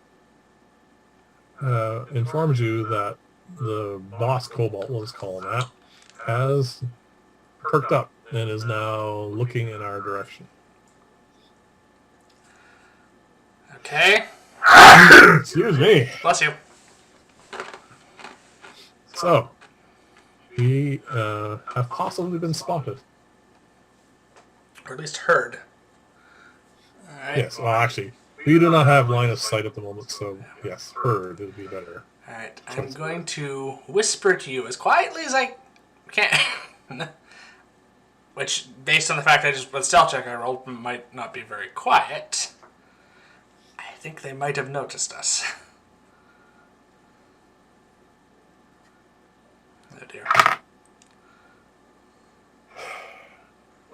informs you that the boss Kobold, let's call him that, has perked up and is now looking in our direction. Okay. Excuse me. Bless you. So, we have possibly been spotted. Or at least heard. Alright. Yes, well actually, we do not have line of sight at the moment, so yes, heard would be better. Alright, I'm going to whisper to you as quietly as I can. Which, based on the fact I just, with stealth check I rolled, might not be very quiet. I think they might have noticed us. Oh dear.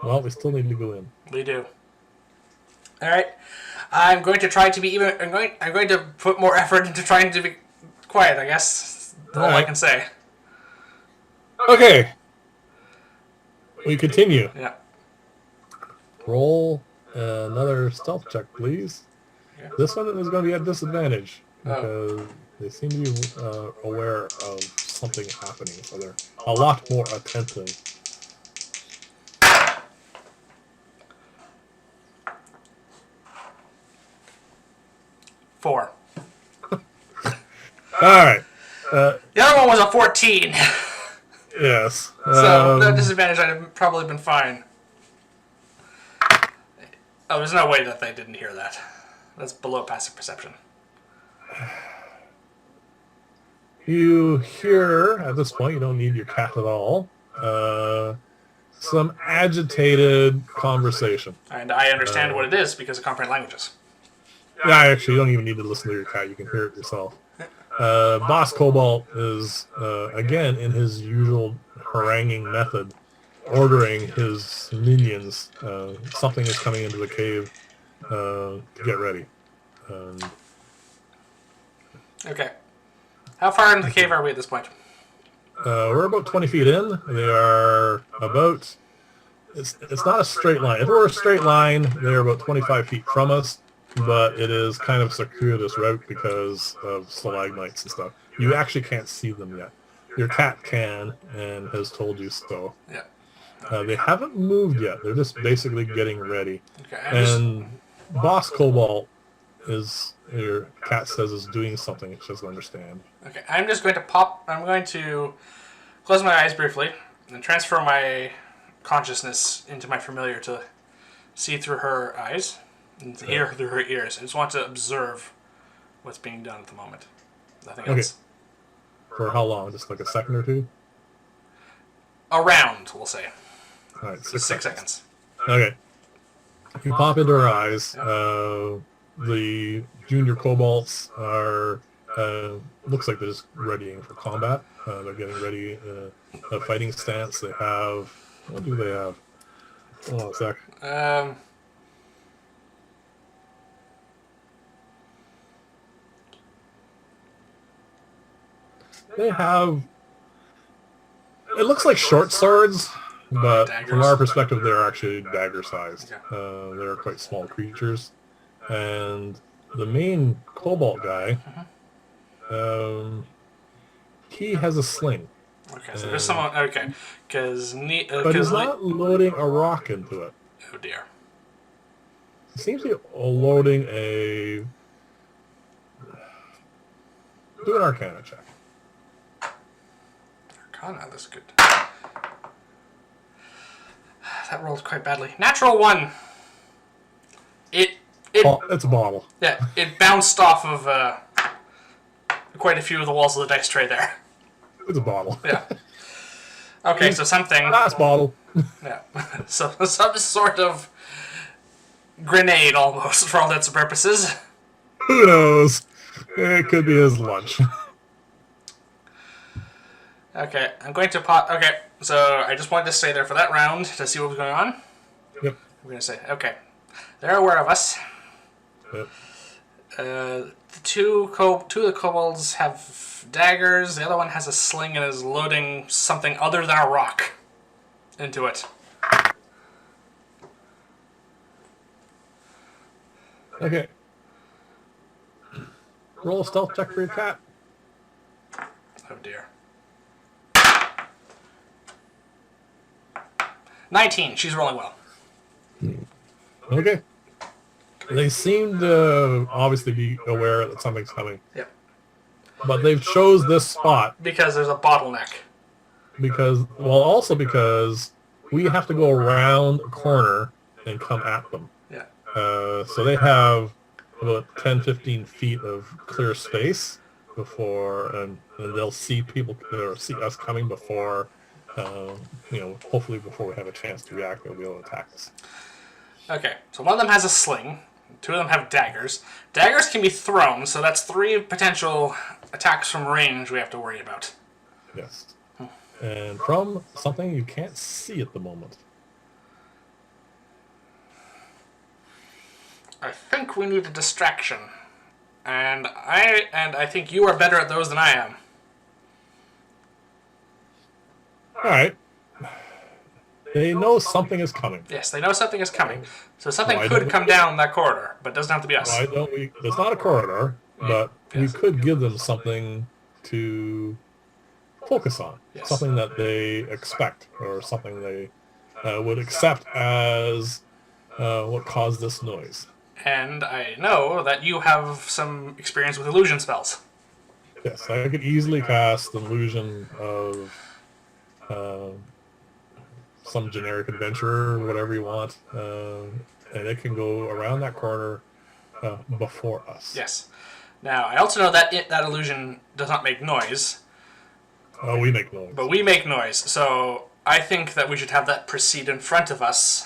Well, we still need to go in. We do. Alright. I'm going to try to be even... I'm going to put more effort into trying to be quiet, I guess. That's all I can say. Okay. We continue. Yeah. Roll another stealth check, please. Yeah. This one is going to be at disadvantage because they seem to be aware of something happening, so they're a lot more attentive. Four. All right. The other one was a 14. Yes. So, no disadvantage, I'd have probably been fine. Oh, there's no way that they didn't hear that. That's below passive perception. You hear, at this point, you don't need your cat at all, some agitated conversation. And I understand what it is because of comprehend languages. Yeah, actually, you don't even need to listen to your cat. You can hear it yourself. Boss Kobold is, again, in his usual haranguing method, ordering his minions. Something is coming into the cave to get ready. Okay. How far into the cave are we at this point? We're about 20 feet in. They are about... It's not a straight line. If it were a straight line, they're about 25 feet from us. But it is kind of a circuitous route because of stalagmites and stuff. You actually can't see them yet. Your cat can and has told you so. Yeah. They haven't moved yet. They're just basically getting ready. Okay. And Boss Kobold is, your cat says, is doing something. She doesn't understand. Okay. I'm going to close my eyes briefly and transfer my consciousness into my familiar to see through her eyes. And to hear through her ears. I just want to observe what's being done at the moment. Nothing else. For how long? Just like a second or two? A round, we'll say. All right, 6 seconds. Okay. You pop into her eyes. The junior kobolds are, looks like they're just readying for combat. They're getting ready in a fighting stance. They have, what do they have? Hold on a sec. They have, it looks like short swords, but daggers. From our perspective, they're actually dagger-sized. Okay. They're quite small creatures. And the main kobold guy, he has a sling. Okay, so there's someone, okay, because... but he's not loading a rock into it. Oh dear. It seems to be loading a... Do an Arcana check. Arcana, that's good. That rolled quite badly. Natural 1. It's a bottle. Yeah, it bounced off of quite a few of the walls of the dice tray there. It's a bottle. Yeah. Okay, so something. Last bottle. Yeah. So some sort of grenade almost for all intents and purposes. Who knows? It could be his lunch. Okay, I'm going to pop. Okay, so I just wanted to stay there for that round to see what was going on. Yep. I'm going to say, okay, they're aware of us. Yep. The two of the kobolds have daggers. The other one has a sling and is loading something other than a rock into it. Okay. Roll a stealth check for your cat. Oh dear. 19. She's rolling well. Okay. They seem to obviously be aware that something's coming. Yep. But they've chose this spot Because there's a bottleneck. because we have to go around a corner and come at them. Yeah. So they have about 10, 15 feet of clear space before, and they'll see people or see us coming before, hopefully before we have a chance to react, they'll be able to attack us. Okay, so one of them has a sling. Two of them have daggers. Daggers can be thrown, so that's 3 potential attacks from range we have to worry about. Yes. And from something you can't see at the moment. I think we need a distraction. And I think you are better at those than I am. Alright. They know something is coming. Yes, they know something is coming. So something Why could don't come down that corridor, but it doesn't have to be us. Why don't we... It's not a corridor, but Yes. we could give them something to focus on. Yes. Something that they expect, or something they would accept as what caused this noise. And I know that you have some experience with illusion spells. Yes, I could easily cast an illusion of some generic adventurer, whatever you want, and it can go around that corner before us. Yes. Now, I also know that that illusion does not make noise, Oh, we make noise. but we make noise. So I think that we should have that proceed in front of us,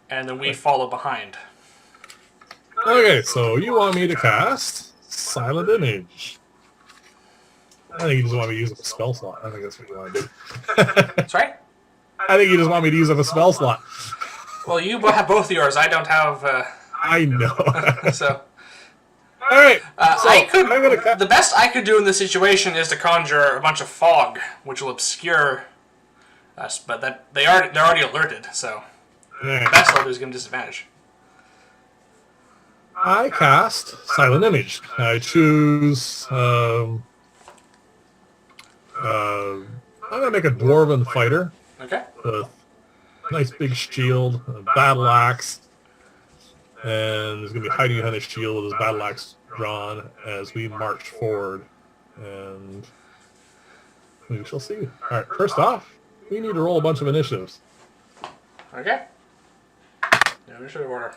and then we follow behind. Okay, so you want me to cast Silent Image. I think you just want me to use up a spell slot. I think that's what you want to do. That's right. I think you just want me to use up a spell slot. Well, you have both yours. I don't have. I know. So. All right. So I could. I'm gonna The best I could do in this situation is to conjure a bunch of fog, which will obscure us. But they're already alerted. So the best I'll do is give them disadvantage. I cast Silent Image. I choose. I'm gonna make a dwarven fighter Okay. with a nice big shield, a battle axe, and he's gonna be hiding behind his shield with his battle axe drawn as we march forward, and we shall see. All right. First off, we need to roll a bunch of initiatives. Okay. No initiative order.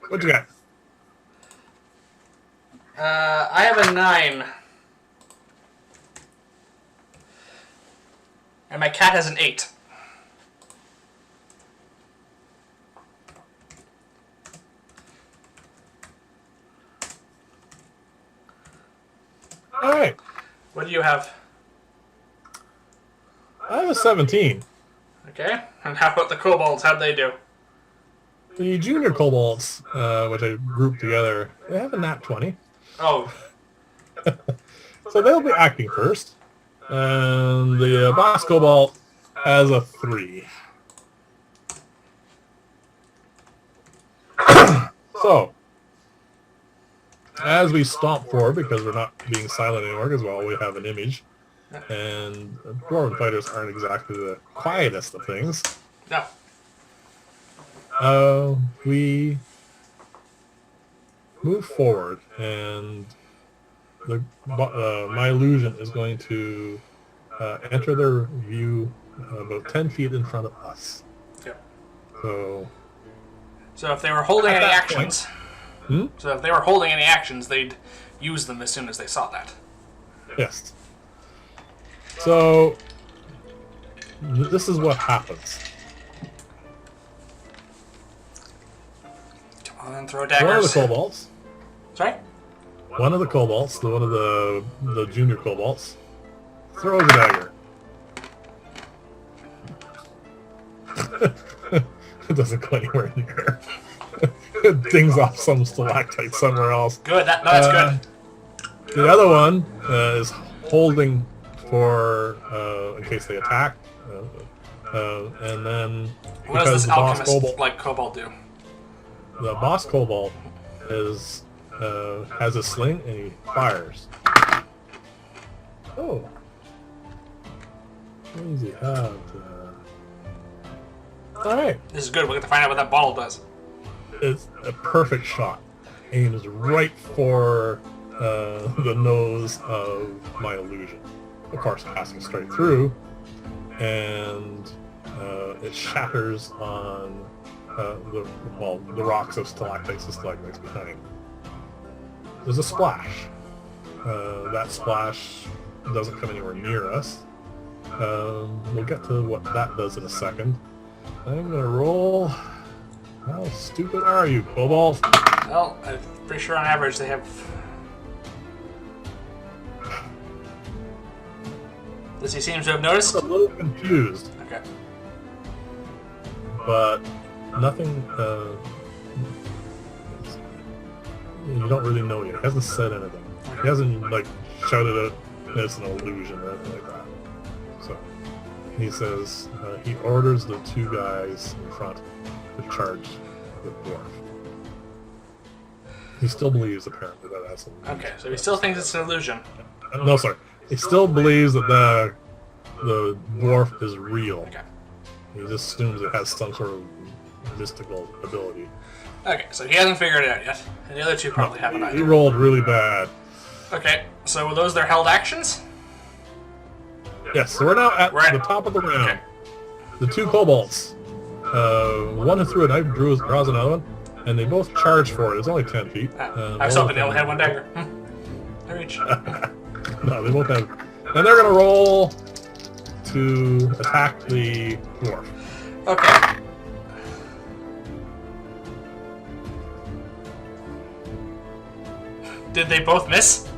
What you got? I have a 9. And my cat has an 8. All right. What do you have? I have a 17. Okay. And how about the kobolds? How'd they do? The junior kobolds, which I grouped together, they have a nat 20. Oh, So they'll be acting first. And the boss kobold has a 3. So, as we stomp forward, because we're not being silent anymore, because well, we have an image, and dwarven fighters aren't exactly the quietest of things. No. We move forward, and my illusion is going to enter their view about 10 feet in front of us. Yep. So if they were holding any actions, point, they'd use them as soon as they saw that. yes. So this is what happens. Come on, throw daggers. One of the kobolds. Sorry? One of the kobolds, one of the junior kobolds, throws a dagger. It doesn't go anywhere near. It dings off some stalactite somewhere else. Good. That's good. The other one is holding for in case they attack, and then What does this alchemist like kobold do? the boss kobold is has a sling and he fires. Oh, what does he have? All right, This is good. We get to find out what that bottle does. it's a perfect shot. Aims right for the nose of my illusion. Of course, passing straight through, and it shatters on the rocks of stalactites and stalagmites behind. There's a splash. That splash doesn't come anywhere near us. We'll get to what that does in a second. I'm gonna roll. How stupid are you, Kobold? Well, I'm pretty sure on average they have... Does he seem to have noticed? I'm a little confused, Okay. but nothing. You don't really know yet. He hasn't said anything. He hasn't like shouted out it's an illusion or anything like that. So he says he orders the two guys in front to charge the dwarf. He still believes apparently that that's an illusion. Okay, so he still thinks it's an illusion. No, sorry. He still believes that the dwarf is real. Okay. He just assumes it has some sort of mystical ability. Okay, so he hasn't figured it out yet. And the other two probably haven't He either. rolled really bad. Okay, so were those their held actions? Yes, so we're now at We're at- the top of the round. Okay. The two kobolds. One who threw a knife draws another one, and they both charge for it. It's only 10 feet. I was hoping they only had one dagger. I reach. No, they both have. And they're going to roll to attack the dwarf. Okay. Did they both miss?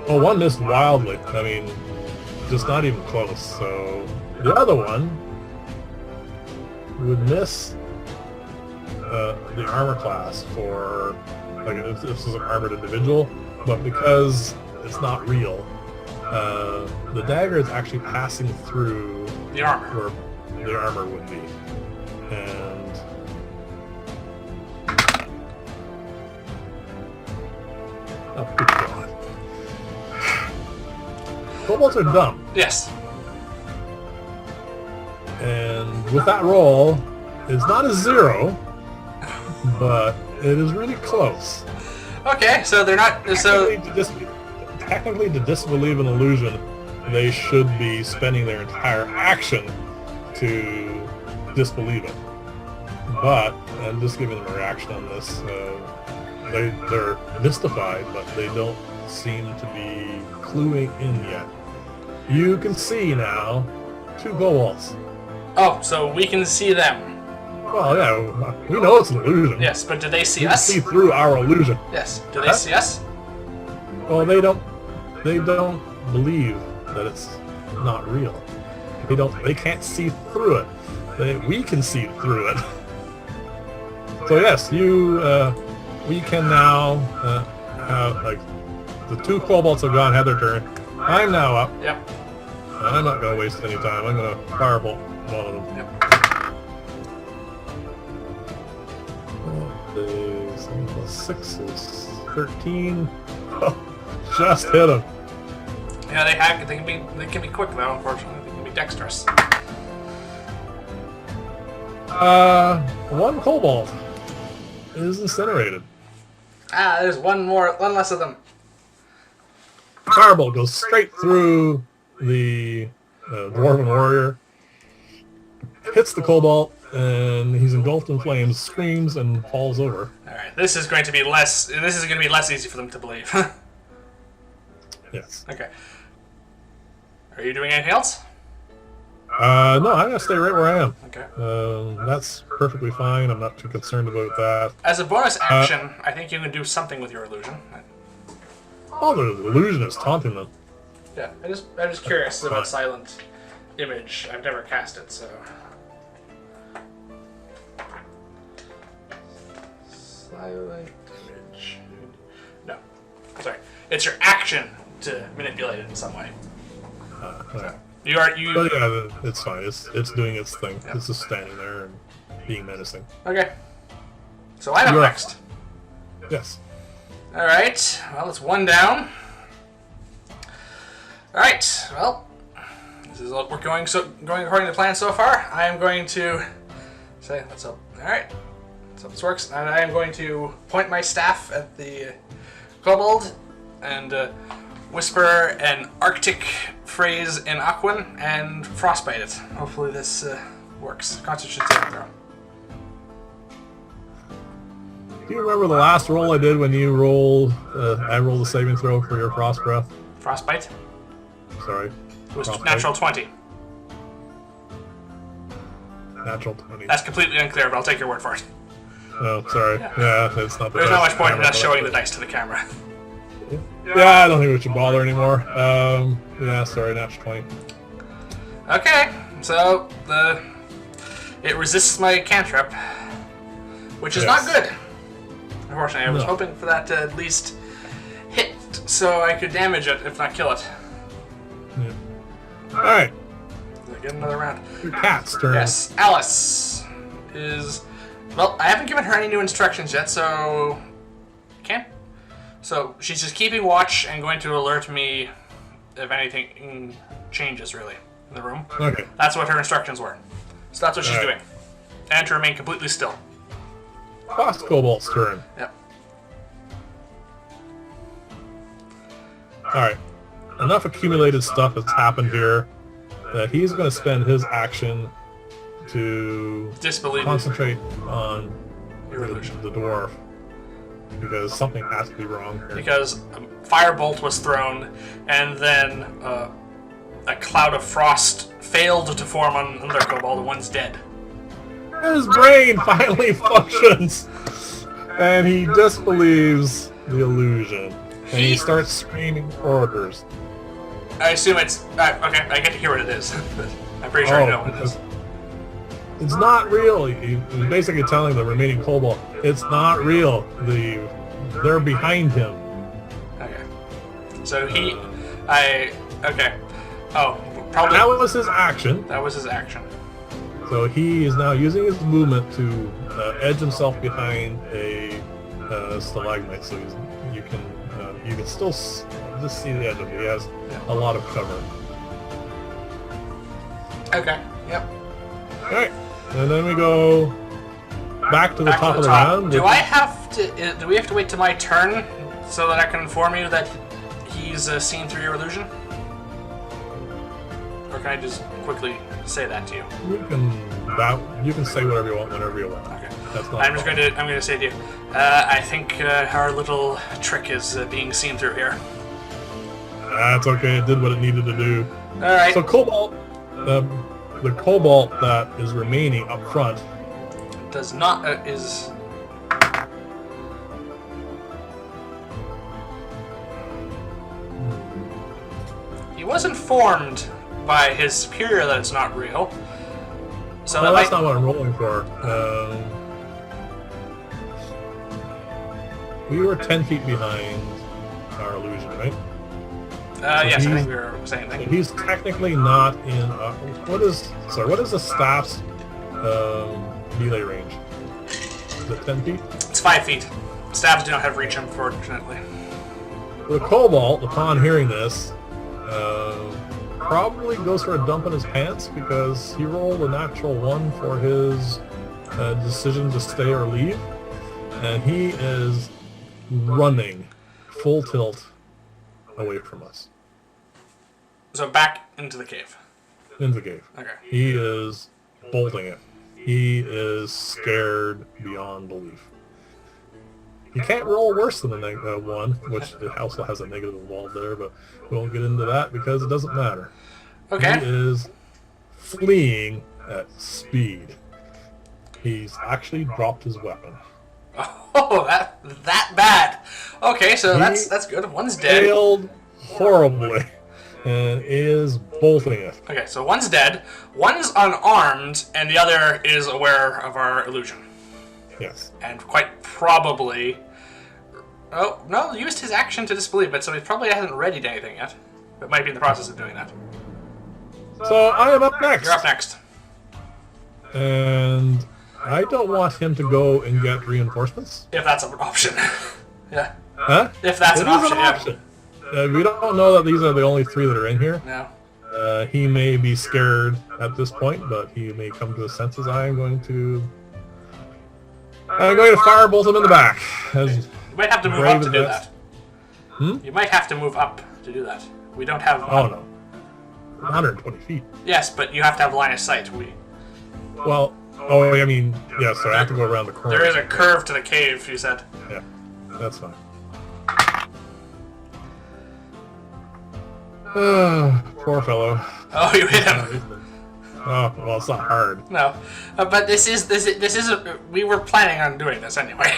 Well, one missed wildly. I mean, just not even close. So the other one would miss the armor class for, like, if this is an armored individual, but because it's not real, the dagger is actually passing through The armor. where the armor would be. And oh, good God. Kobolds are dumb. Yes. And with that roll, it's not a 0, but it is really close. Okay, so they're not. So Technically, to disbelieve an illusion, they should be spending their entire action to disbelieve it. But, and just giving them a reaction on this, they're mystified, but they don't seem to be cluing in yet. You can see now 2 kobolds. oh, so we can see them. Well, yeah, we know it's an illusion. Yes, but do they see You can us? see through our illusion. Yes. Do they see us? Well, they don't believe that it's not real. They can't see through it. We can see through it. So yes, we can now have, like, the 2 kobolds have gone, had their turn. I'm now up. Yep. I'm not going to waste any time. I'm going to firebolt one of them. Yep. They 6 is 13. Oh, just hit him. Yeah, they can be quick though. Unfortunately, they can be dexterous. One kobold is incinerated. Ah, there's one less of them. Firebolt goes straight through the dwarven warrior, hits the kobold, and he's engulfed in flames, screams, and falls over. All right, this is going to be less easy for them to believe. Yes. Okay. Are you doing anything else? No, I'm gonna stay right where I am. Okay. That's perfectly fine. I'm not too concerned about that. As a bonus action, I think you can do something with your illusion. Oh, the illusion is taunting them. Yeah, I'm just curious about silent image. I've never cast it, so. Silent image. No, sorry. It's your action to manipulate it in some way. Yeah. You. But yeah, it's fine. It's doing its thing. Yeah. It's just standing there and being menacing. Okay. So I'm up You're next. Yes. All right. Well, it's one down. All right. Well, this is we're going according to plan so far. I am going to say let's hope. All right. Let's hope this works. And I am going to point my staff at the kobold and whisper an Arctic phrase in Aquan and frostbite it. Hopefully this works. Constitution saving throw. Do you remember the last roll I did when you rolled? I rolled a saving throw for your frost breath. Frostbite? Sorry. It was Frostbite. natural 20. Natural 20. That's completely unclear, but I'll take your word for it. Oh, sorry. Yeah, it's not the There's not best much point in camera us for showing that. the dice to the camera. Yeah, I don't think we should bother anymore. Yeah, sorry, natural 20. Okay, so it resists my cantrip, which is not good. Unfortunately, I was hoping for that to at least hit so I could damage it, if not kill it. Yeah. Alright, Get another round. your cat's turn. Yes, Alice is... Well, I haven't given her any new instructions yet, so... Can't. So she's just keeping watch and going to alert me if anything changes, really, in the room. Okay. That's what her instructions were. So that's what she's Alright. doing. And to remain completely still. Frost Kobold's turn. Yep. Alright. Enough accumulated stuff has happened here that he's going to spend his action to Disbelieve concentrate on your illusion. the dwarf. Because something has to be wrong here. Because a firebolt was thrown, and then a cloud of frost failed to form on another kobold, and one's dead. His brain finally functions! And he disbelieves the illusion. And he starts screaming orders. I assume it's... okay, I get to hear what it is. But I'm pretty sure I know what it is. It's not real. He's basically telling the remaining kobold, it's not real. They're behind him. Okay. So he... okay. Oh, probably... That was his action. That was his action. So he is now using his movement to edge himself behind a stalagmite. So you can still just see the edge of it. He has a lot of cover. Okay, yep. Alright, and then we go back to the top of the round. Do I have to... do we have to wait till my turn so that I can inform you that he's seen through your illusion? Or can I just quickly say that to you? You can say whatever you want whenever you want. Okay. That's not I'm going to say to you, I think our little trick is being seen through here. That's okay. It did what it needed to do. All right. So Cobalt, the Cobalt that is remaining up front Does not is. He was informed by his superior that it's not real. So well, that's not what I'm rolling for. We were 10 feet behind our illusion, right? Yes, I think we were saying that. He's technically not in. What is the staff's melee range? Is it 10 feet? It's 5 feet. Stabs do not have reach, unfortunately. The Cobalt, upon hearing this, probably goes for a dump in his pants because he rolled a natural 1 for his decision to stay or leave, and he is running full tilt away from us. So back into the cave. Into the cave. Okay. He is bolting it. He is scared beyond belief. He can't roll worse than a 1, which also has a negative involved there, but we won't get into that because it doesn't matter. Okay. He is fleeing at speed. He's actually dropped his weapon. Oh, that bad. Okay, so that's good. One's dead. Failed horribly and is bolting it. Okay, so one's dead, one's unarmed, and the other is aware of our illusion. Yes. And quite probably... Oh, no, used his action to disbelieve it, so he probably hasn't readied anything yet. But might be in the process of doing that. So I am up next. You're up next. And I don't want him to go and get reinforcements. If that's an option. Yeah. Huh? If that's It an is option, yeah. We don't know that these are the only 3 that are in here. No. He may be scared at this point, but he may come to his senses. I'm going to firebolt him in the back. As You might have to move brave up to as do that. that. You might have to move up to do that. We don't have... Oh, no. 120 feet. Yes, but you have to have line of sight. Well, oh, I mean, yes, so I have to go around the corner. There is a curve to the cave, you said. Yeah, that's fine. Poor fellow. Oh, you hit him. Oh, well, it's not hard. No, but this is we were planning on doing this anyway.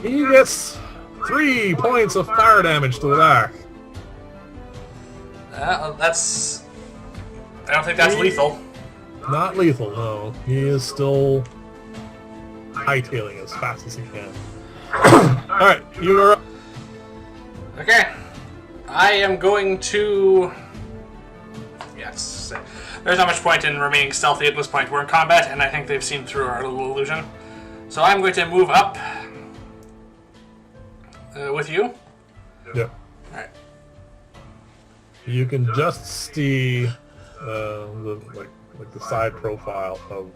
He gets 3 points of fire damage to the back. That's... I don't think that's lethal. Not lethal, no. He is still hightailing as fast as he can. Alright, you are up. Okay. I am going to... Yes. There's not much point in remaining stealthy at this point. We're in combat, and I think they've seen through our little illusion. So I'm going to move up with you. Yep. Alright. You can just see the side profile of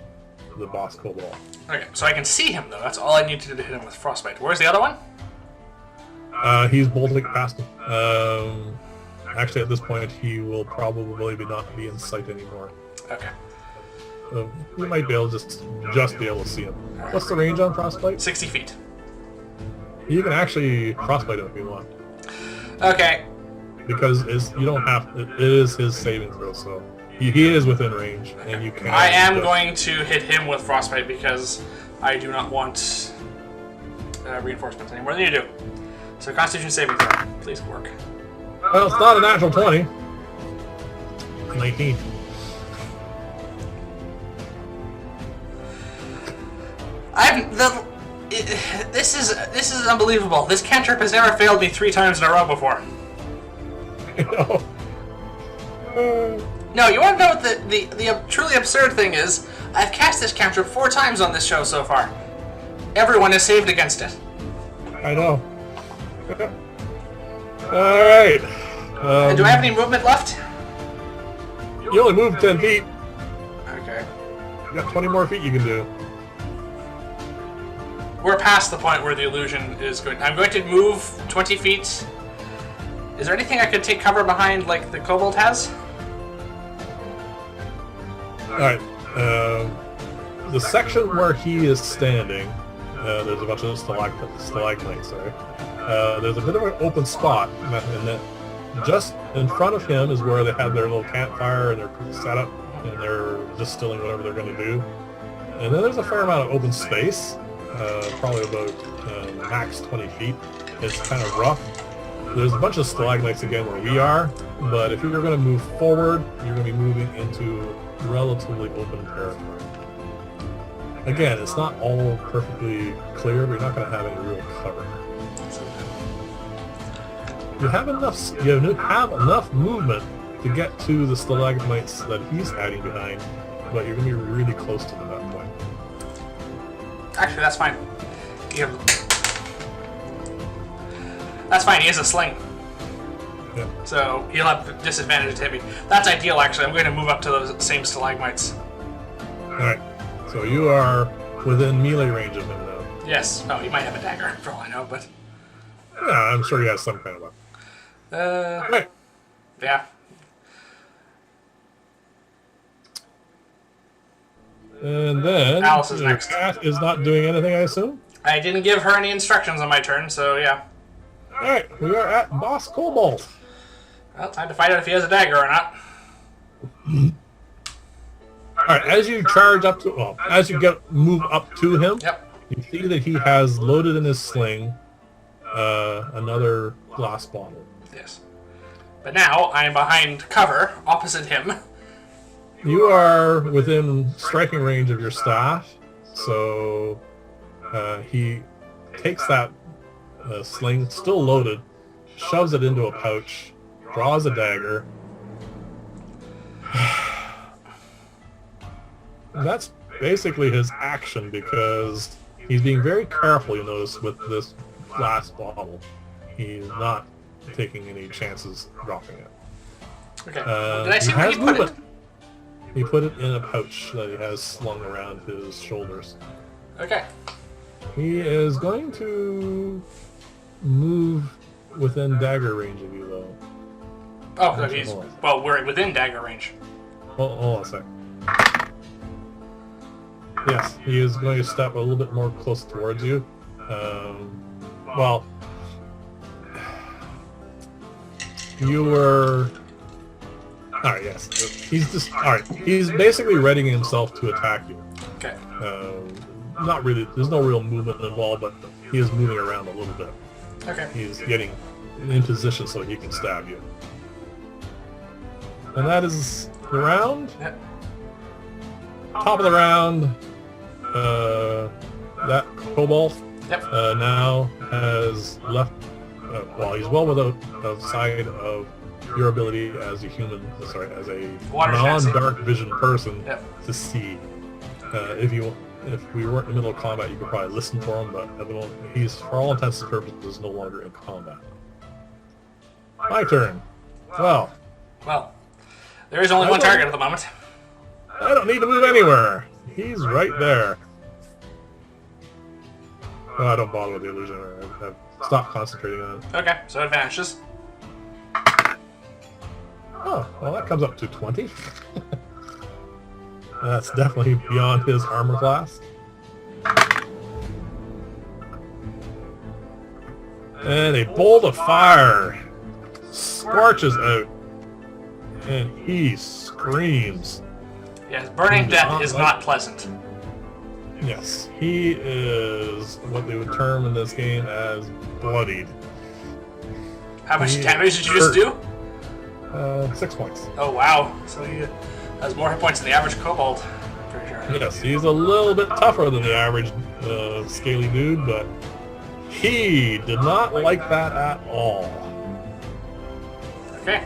the boss Kobold. Okay, so I can see him, though. That's all I need to do to hit him with Frostbite. Where's the other one? He's bolting past him. Actually, at this point, he will probably not be in sight anymore. Okay. We might be able just be able to see him. What's the range on Frostbite? 60 feet. You can actually Frostbite him if you want. Okay. Because you don't have... It is his saving throw, so... He is within range, and you can... I am going to hit him with Frostbite because I do not want reinforcements any more than you do. So Constitution saving throw. Please work. Well, it's not a natural 20. 19. This is unbelievable. This cantrip has never failed me 3 times in a row before. No. No, you want to know what the truly absurd thing is? I've cast this cantrip 4 times on this show so far. Everyone has saved against it. I know. Alright. And do I have any movement left? You only moved 10 feet. Okay. You got 20 more feet you can do. We're past the point where the illusion is going. I'm going to move 20 feet. Is there anything I could take cover behind like the Kobold has? Alright. The section where he is standing, there's a bunch of stalagmites there. There's a bit of an open spot, and then just in front of him is where they have their little campfire and they're set up and they're distilling whatever they're going to do. And then there's a fair amount of open space, probably about max 20 feet. It's kind of rough. There's a bunch of stalagmites again where we are, but if you're going to move forward, you're going to be moving into relatively open territory. Again, it's not all perfectly clear, but you're not going to have any real cover. You have enough movement to get to the stalagmites that he's hiding behind, but you're going to be really close to them at that point. Actually, that's fine. That's fine, he has a sling. Yeah. So he'll have disadvantage to hit me. That's ideal, actually. I'm going to move up to those same stalagmites. Alright. So you are within melee range of him now. Yes. Oh, he might have a dagger, for all I know, but... Yeah, I'm sure he has some kind of weapon. Right. Yeah. And then Alice is your next. cat is not doing anything, I assume? I didn't give her any instructions on my turn, so yeah. Alright, we are at Boss Kobold. Well, time to find out if he has a dagger or not. Alright, as you charge up to, well, as you move up to him, Yep. you see that he has loaded in his sling another glass bottle. Yes. But now I am behind cover, opposite him. You are within striking range of your staff, so he takes that sling, still loaded, shoves it into a pouch, draws a dagger. And that's basically his action because he's being very careful, you notice, with this glass bottle. He's not taking any chances dropping it. Okay. Did I see where he put it? He put it in a pouch that he has slung around his shoulders. Okay. He is going to move within dagger range of you, though. Oh, so he's... Well, we're within dagger range. Hold on a sec. Yes, he is going to step a little bit more close towards you. Well, you were... Alright, yes. He's just... Alright, he's basically readying himself to attack you. Okay. Not really... There's no real movement involved, but he is moving around a little bit. Okay. He's getting in position so he can stab you. And that is the round. Yep. Top of the round, that Kobold Yep. now has left, well, he's well outside of your ability as a human, sorry, as a Water chassis. non-dark vision person Yep. to see. If we weren't in the middle of combat, you could probably listen for him, but at the moment, he's, for all intents and purposes, no longer in combat. My turn. Well, there is only one target at the moment. I don't need to move anywhere. He's right there. Oh, I don't bother with the illusion. I've stopped concentrating on it. Okay, so it vanishes. Oh, well, that comes up to 20. That's definitely beyond his armor class. And a bolt of fire scorches out. And he screams. Yes, burning death is not pleasant. Yes, he is what they would term in this game as bloodied. How much damage did you just do? 6 points. Oh wow, so he has more hit points than the average kobold. Pretty sure. Yes, he's a little bit tougher than the average scaly dude, but he did not like that at all. Okay.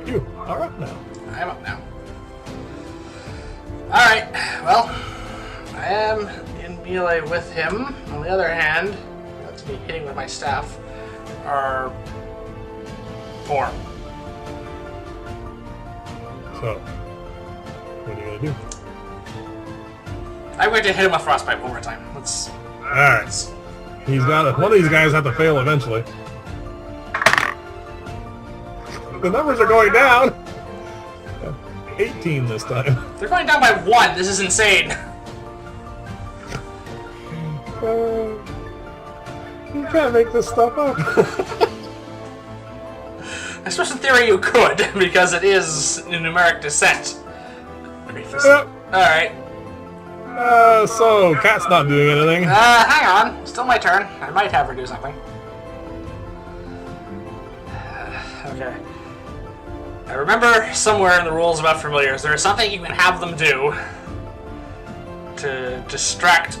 You are up now. I'm up now. Alright, well, I am in melee with him. On the other hand, that's me hitting with my staff, are 4. So, what are you going to do? I'm going to hit him with frostbite one more time. Let's... Alright. He's got one of these guys have to fail eventually. The numbers are going down! 18 this time. They're going down by 1. This is insane. You can't make this stuff up. I suppose in theory you could, because it is in numeric descent. Yep. Alright. So, Cat's not doing anything. Hang on. Still my turn. I might have her do something. Okay. I remember somewhere in the rules about familiars, there is something you can have them do to distract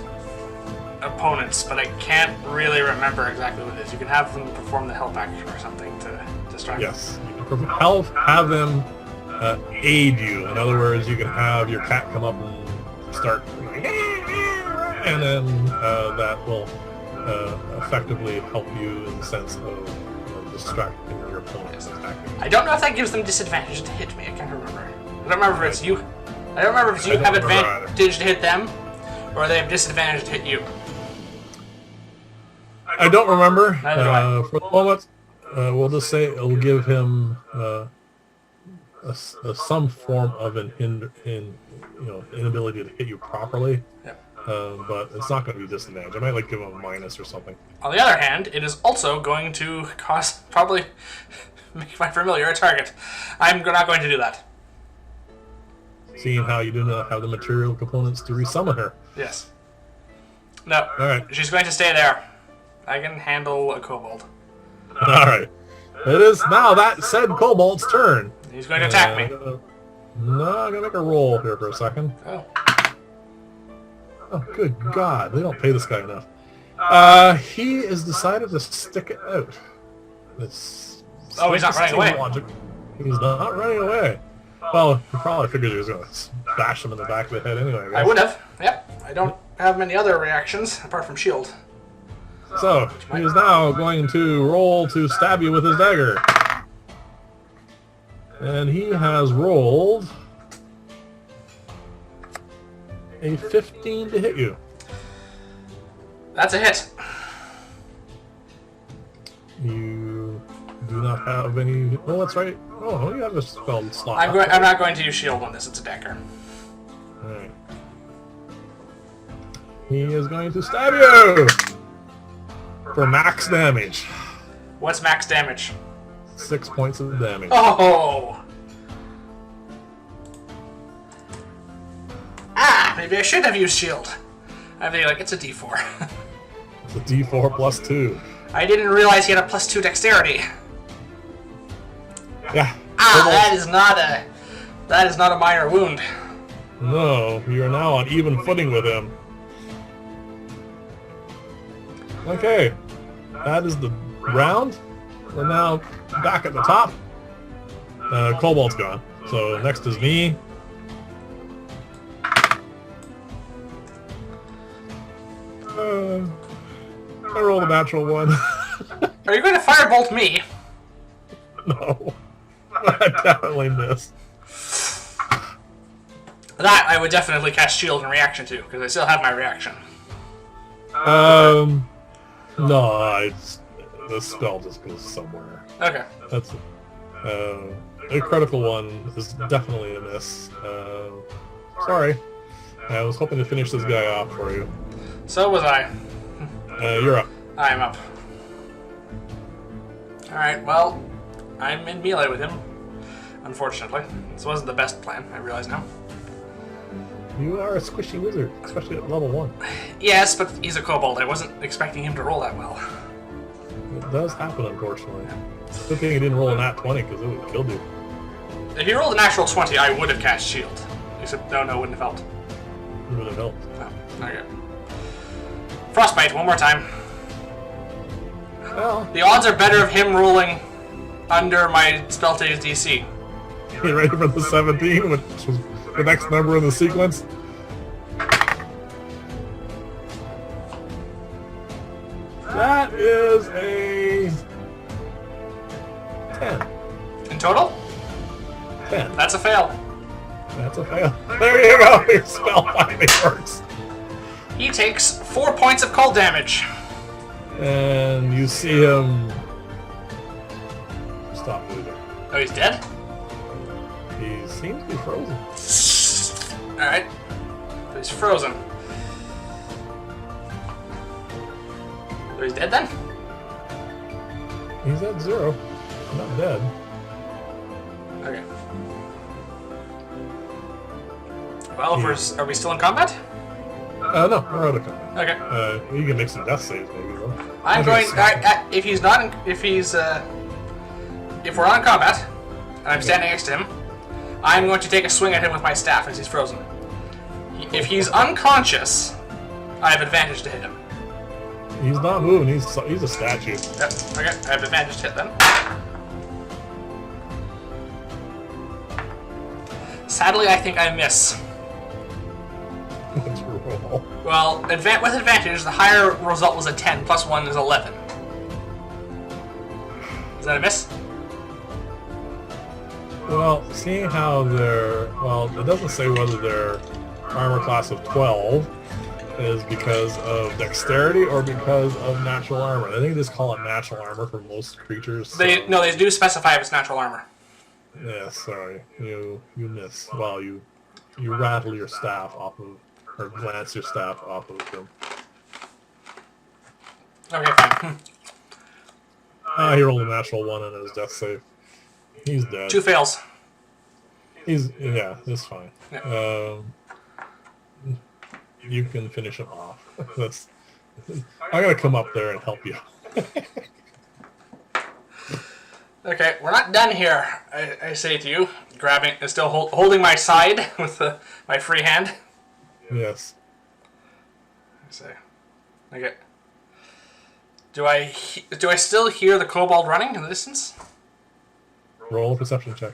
opponents, but I can't really remember exactly what it is. You can have them perform the help action or something to distract them. Yes. Have them aid you. In other words, you can have your cat come up and start and then that will effectively help you in the sense of distracting your opponent's attacking. I don't know if that gives them disadvantage to hit me. I can't remember. I don't remember if it's you. I don't remember if you have advantage to hit them, or they have disadvantage to hit you. I don't remember. Neither do I. For the moment, we'll just say it'll give him some form of an inability to hit you properly. Yep. But it's not going to be disadvantage. I might give him a minus or something. On the other hand, it is also going to probably make my familiar a target. I'm not going to do that. Seeing how you do not have the material components to resummon her. Yes. No. Alright. She's going to stay there. I can handle a kobold. Alright. It is now that said kobold's turn. He's going to attack me. I'm going to make a roll here for a second. Oh. Oh, good God. They don't pay this guy enough. He has decided to stick it out. He's not running away. Logic. He's not running away. Well, he probably figured he was going to bash him in the back of the head anyway. I would have. Yep. I don't have many other reactions apart from shield. So, he is now going to roll to stab you with his dagger. And he has rolled a 15 to hit you. That's a hit. You do not have any... Oh, that's right. Oh, you have a spell slot. I'm not going to use shield on this. It's a dagger. Alright. He is going to stab you! For max damage. What's max damage? 6 points of damage. Oh! Maybe I should have used shield. I'd be like, it's a D4. It's a D4 plus 2. I didn't realize he had a +2 dexterity. Yeah. That is not a minor wound. No, you are now on even footing with him. Okay, that is the round. We're now back at the top. Kobold's gone. So next is me. I rolled a natural one. Are you going to firebolt me? No. I definitely missed. That I would definitely cast shield in reaction to, because I still have my reaction. No, the spell just goes somewhere. Okay. That's a critical one is definitely a miss. Sorry. I was hoping to finish this guy off for you. So was I. You're up. I'm up. Alright, well, I'm in melee with him. Unfortunately. This wasn't the best plan, I realize now. You are a squishy wizard, especially at level 1. Yes, but he's a kobold. I wasn't expecting him to roll that well. It does happen, unfortunately. Good thing he didn't roll a nat 20, because it would have killed you. If he rolled a natural 20, I would have cast shield. Except, no, it wouldn't have helped. It would have helped. Oh, okay. Frostbite, one more time. Well, The odds are better of him rolling under my spell save DC. you ready for the 17, which was the next number in the sequence? That is a 10. In total? 10. That's a fail. That's a fail. There you go. Your spell finally works. He takes 4 points of cold damage. And you see him stop moving. Oh, he's dead? He seems to be frozen. Alright. So he's frozen. So he's dead then? He's at 0. Not dead. Okay. Well, are we still in combat? No, we're out of combat. Okay. You can make some death saves, maybe, though. I'm going. If he's not. If we're on combat, and I'm standing next to him, I'm going to take a swing at him with my staff as he's frozen. If he's unconscious, I have advantage to hit him. He's not moving. He's a statue. Yep. Okay. I have advantage to hit then. Sadly, I think I miss. Let's roll. Well, with advantage, the higher result was a 10, plus 1 is 11. Is that a miss? Well, seeing how they're... Well, it doesn't say whether they're armor class of 12 is because of dexterity or because of natural armor. I think they just call it natural armor for most creatures. So... They do specify if it's natural armor. Yeah, sorry. You miss while you rattle your staff off of... Or glance your staff off of them. Okay, fine. He rolled a natural 1 on his death save. He's dead. 2 fails. Yeah, that's fine. Yeah. You can finish him off. I'm gonna come up there and help you. Okay, we're not done here. I say to you, still holding my side with my free hand. Yes. I say, okay. Do I still hear the kobold running in the distance? Roll a perception check.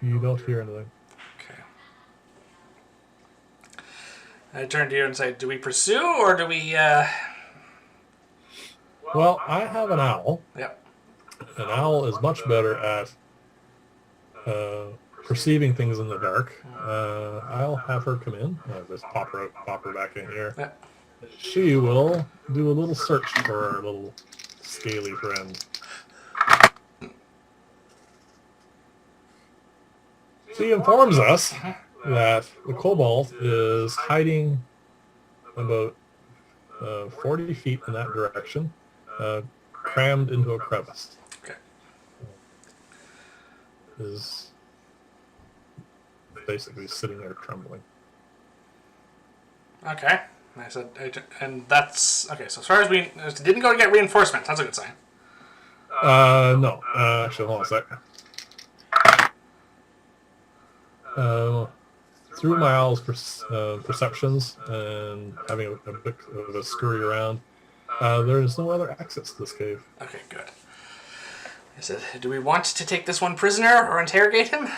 You don't hear anything. Okay. I turn to you and say, do we pursue or do we... Well, I have an owl. Yep. An owl is much better at perceiving things in the dark. I'll have her come in. I'll just pop her back in here. Yep. She will do a little search for our little scaly friend. She informs us that the kobold is hiding about 40 feet in that direction, crammed into a crevice. Okay. Is basically sitting there trembling. Okay. I said, and that's okay. So as far as we didn't go to get reinforcements, that's a good sign. No. Actually, hold on a sec. Through my owl's perceptions and having a bit of a scurry around, there is no other access to this cave. Okay, good. I said, do we want to take this one prisoner or interrogate him?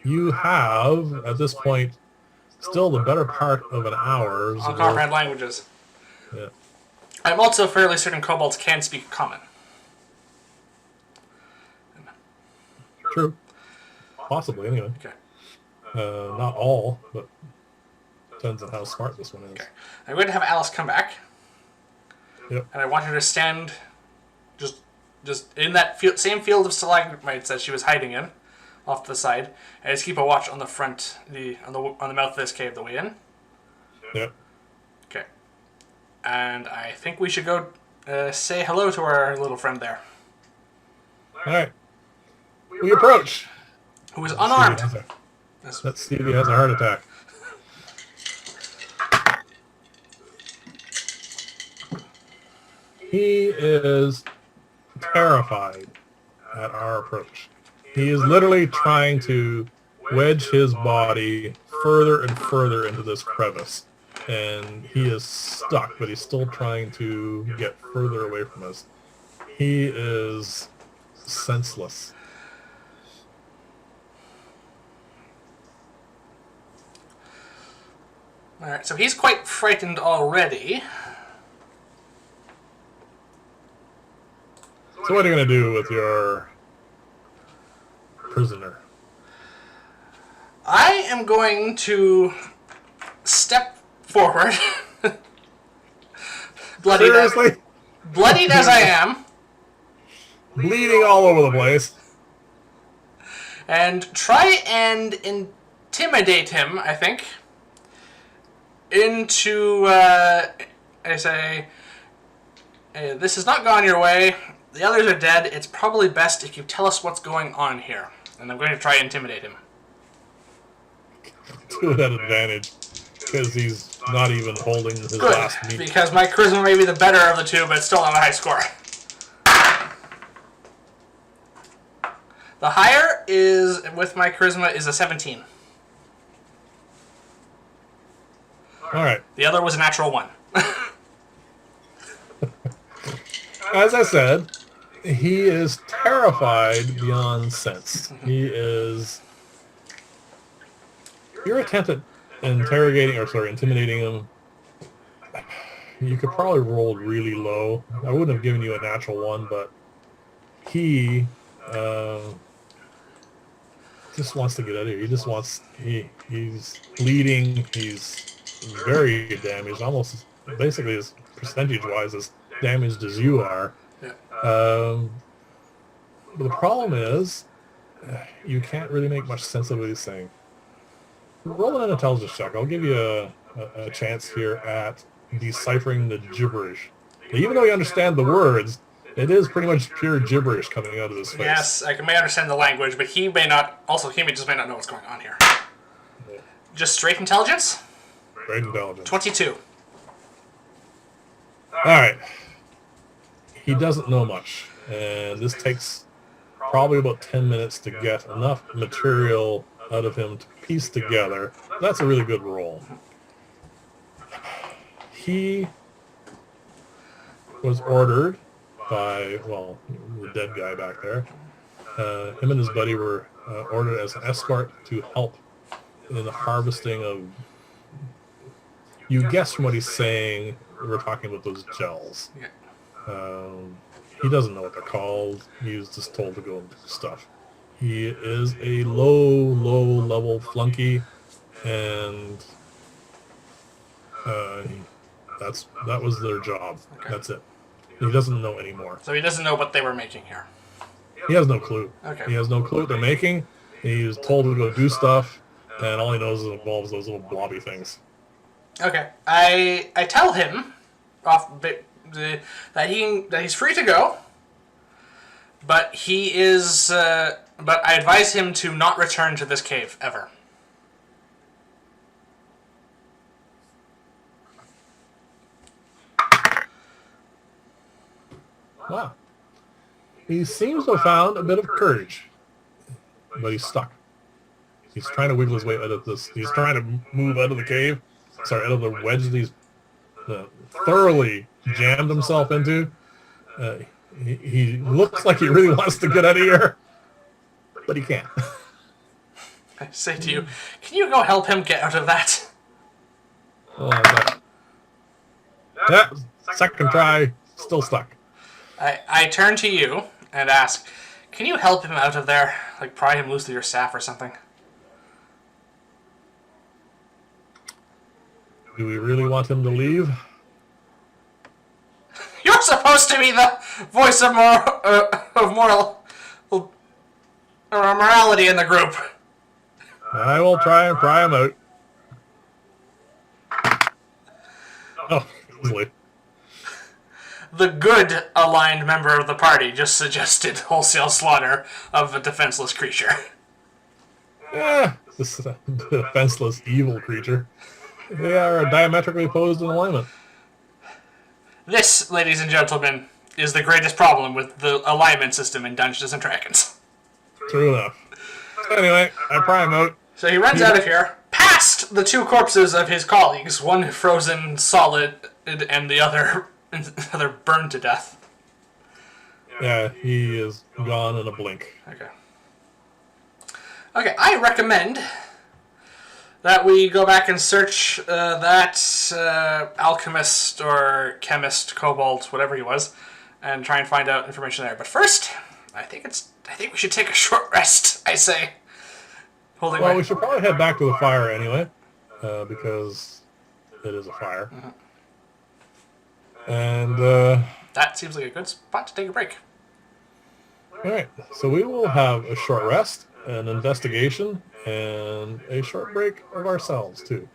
You have, at this point, still the better part of an hour's... I'll comprehend languages. Yeah. I'm also fairly certain kobolds can speak common. True. Possibly, anyway. Okay. Not all, but depends on how smart this one is. Okay. I'm going to have Alice come back. Yep. And I want her to stand just in that same field of stalagmites that she was hiding in, off to the side, and just keep a watch on the front, on the mouth of this cave, the way in. Yep. Okay. And I think we should go say hello to our little friend there. All right. We approach. Who is unarmed. That Stevie has a heart attack. He is terrified at our approach. He is literally trying to wedge his body further and further into this crevice. And he is stuck, but he's still trying to get further away from us. He is senseless. Alright, so he's quite frightened already. So what are you going to do with your prisoner? I am going to step forward. Seriously? Bloodied as I am. Bleeding all over the place. And try and intimidate him, I think. Into, I say, hey, this has not gone your way. The others are dead. It's probably best if you tell us what's going on here. And I'm going to try and intimidate him. To that advantage, because he's not even holding his last meat. Because my charisma may be the better of the two, but it's still not a high score. The higher is, with my charisma, is a 17. All right. The other was a natural 1. as I said, he is terrified beyond sense. He is... Your attempt at intimidating him, you could probably roll really low. I wouldn't have given you a natural one, but he just wants to get out of here. He just wants... He's bleeding. He's very damaged, almost basically as percentage-wise as damaged as you are. Yeah. But the problem is, you can't really make much sense of what he's saying. Roll an intelligence check. I'll give you a chance here at deciphering the gibberish. Now, even though you understand the words, it is pretty much pure gibberish coming out of his face. Yes, I may understand the language, but he may not. Also, he just may not know what's going on here. Yeah. Just straight intelligence. Straight intelligence. 22. All right. He doesn't know much, and this takes probably about 10 minutes to get enough material out of him to piece together. That's a really good roll. He was ordered by, well, the dead guy back there. Him and his buddy were ordered as an escort to help in the harvesting of... You guess from what he's saying, we're talking about those gels. Yeah. He doesn't know what they're called. He was just told to go and do stuff. He is a low-level flunky, and that was their job. Okay. That's it. He doesn't know anymore. So he doesn't know what they were making here. He has no clue. Okay. He has no clue what they're making. He was told to go do stuff, and all he knows is it involves those little blobby things. Okay. I tell him that he's free to go, but he is. But I advise him to not return to this cave ever. Wow. He seems to have found a bit of courage, but he's stuck. He's trying to wiggle his way out of this. He's trying to move out of the cave. Sorry, out of the wedge that he's thoroughly jammed himself into. He looks like he really wants to get out of here, but he can't. I say to you, can you go help him get out of that? Oh, yeah, second try, still stuck. I turn to you and ask, can you help him out of there? Like pry him loose with your staff or something? Do we really want him to leave? You're supposed to be the voice of morality in the group. I will try and pry him out. Oh, easily. The good aligned member of the party just suggested wholesale slaughter of a defenseless creature. This defenseless evil creature. They are diametrically opposed in alignment. This, ladies and gentlemen, is the greatest problem with the alignment system in Dungeons and Dragons. True enough. So anyway, I pry him out. So he runs out of here, past the two corpses of his colleagues, one frozen solid and the other burned to death. Yeah, he is gone in a blink. Okay, I recommend that we go back and search that alchemist or chemist, kobold, whatever he was, and try and find out information there. But first, I think we should take a short rest, I say. Well, we should probably head back to the fire anyway, because it is a fire. Mm-hmm. And that seems like a good spot to take a break. All right, so we will have a short rest, an investigation, and a short break of ourselves, too.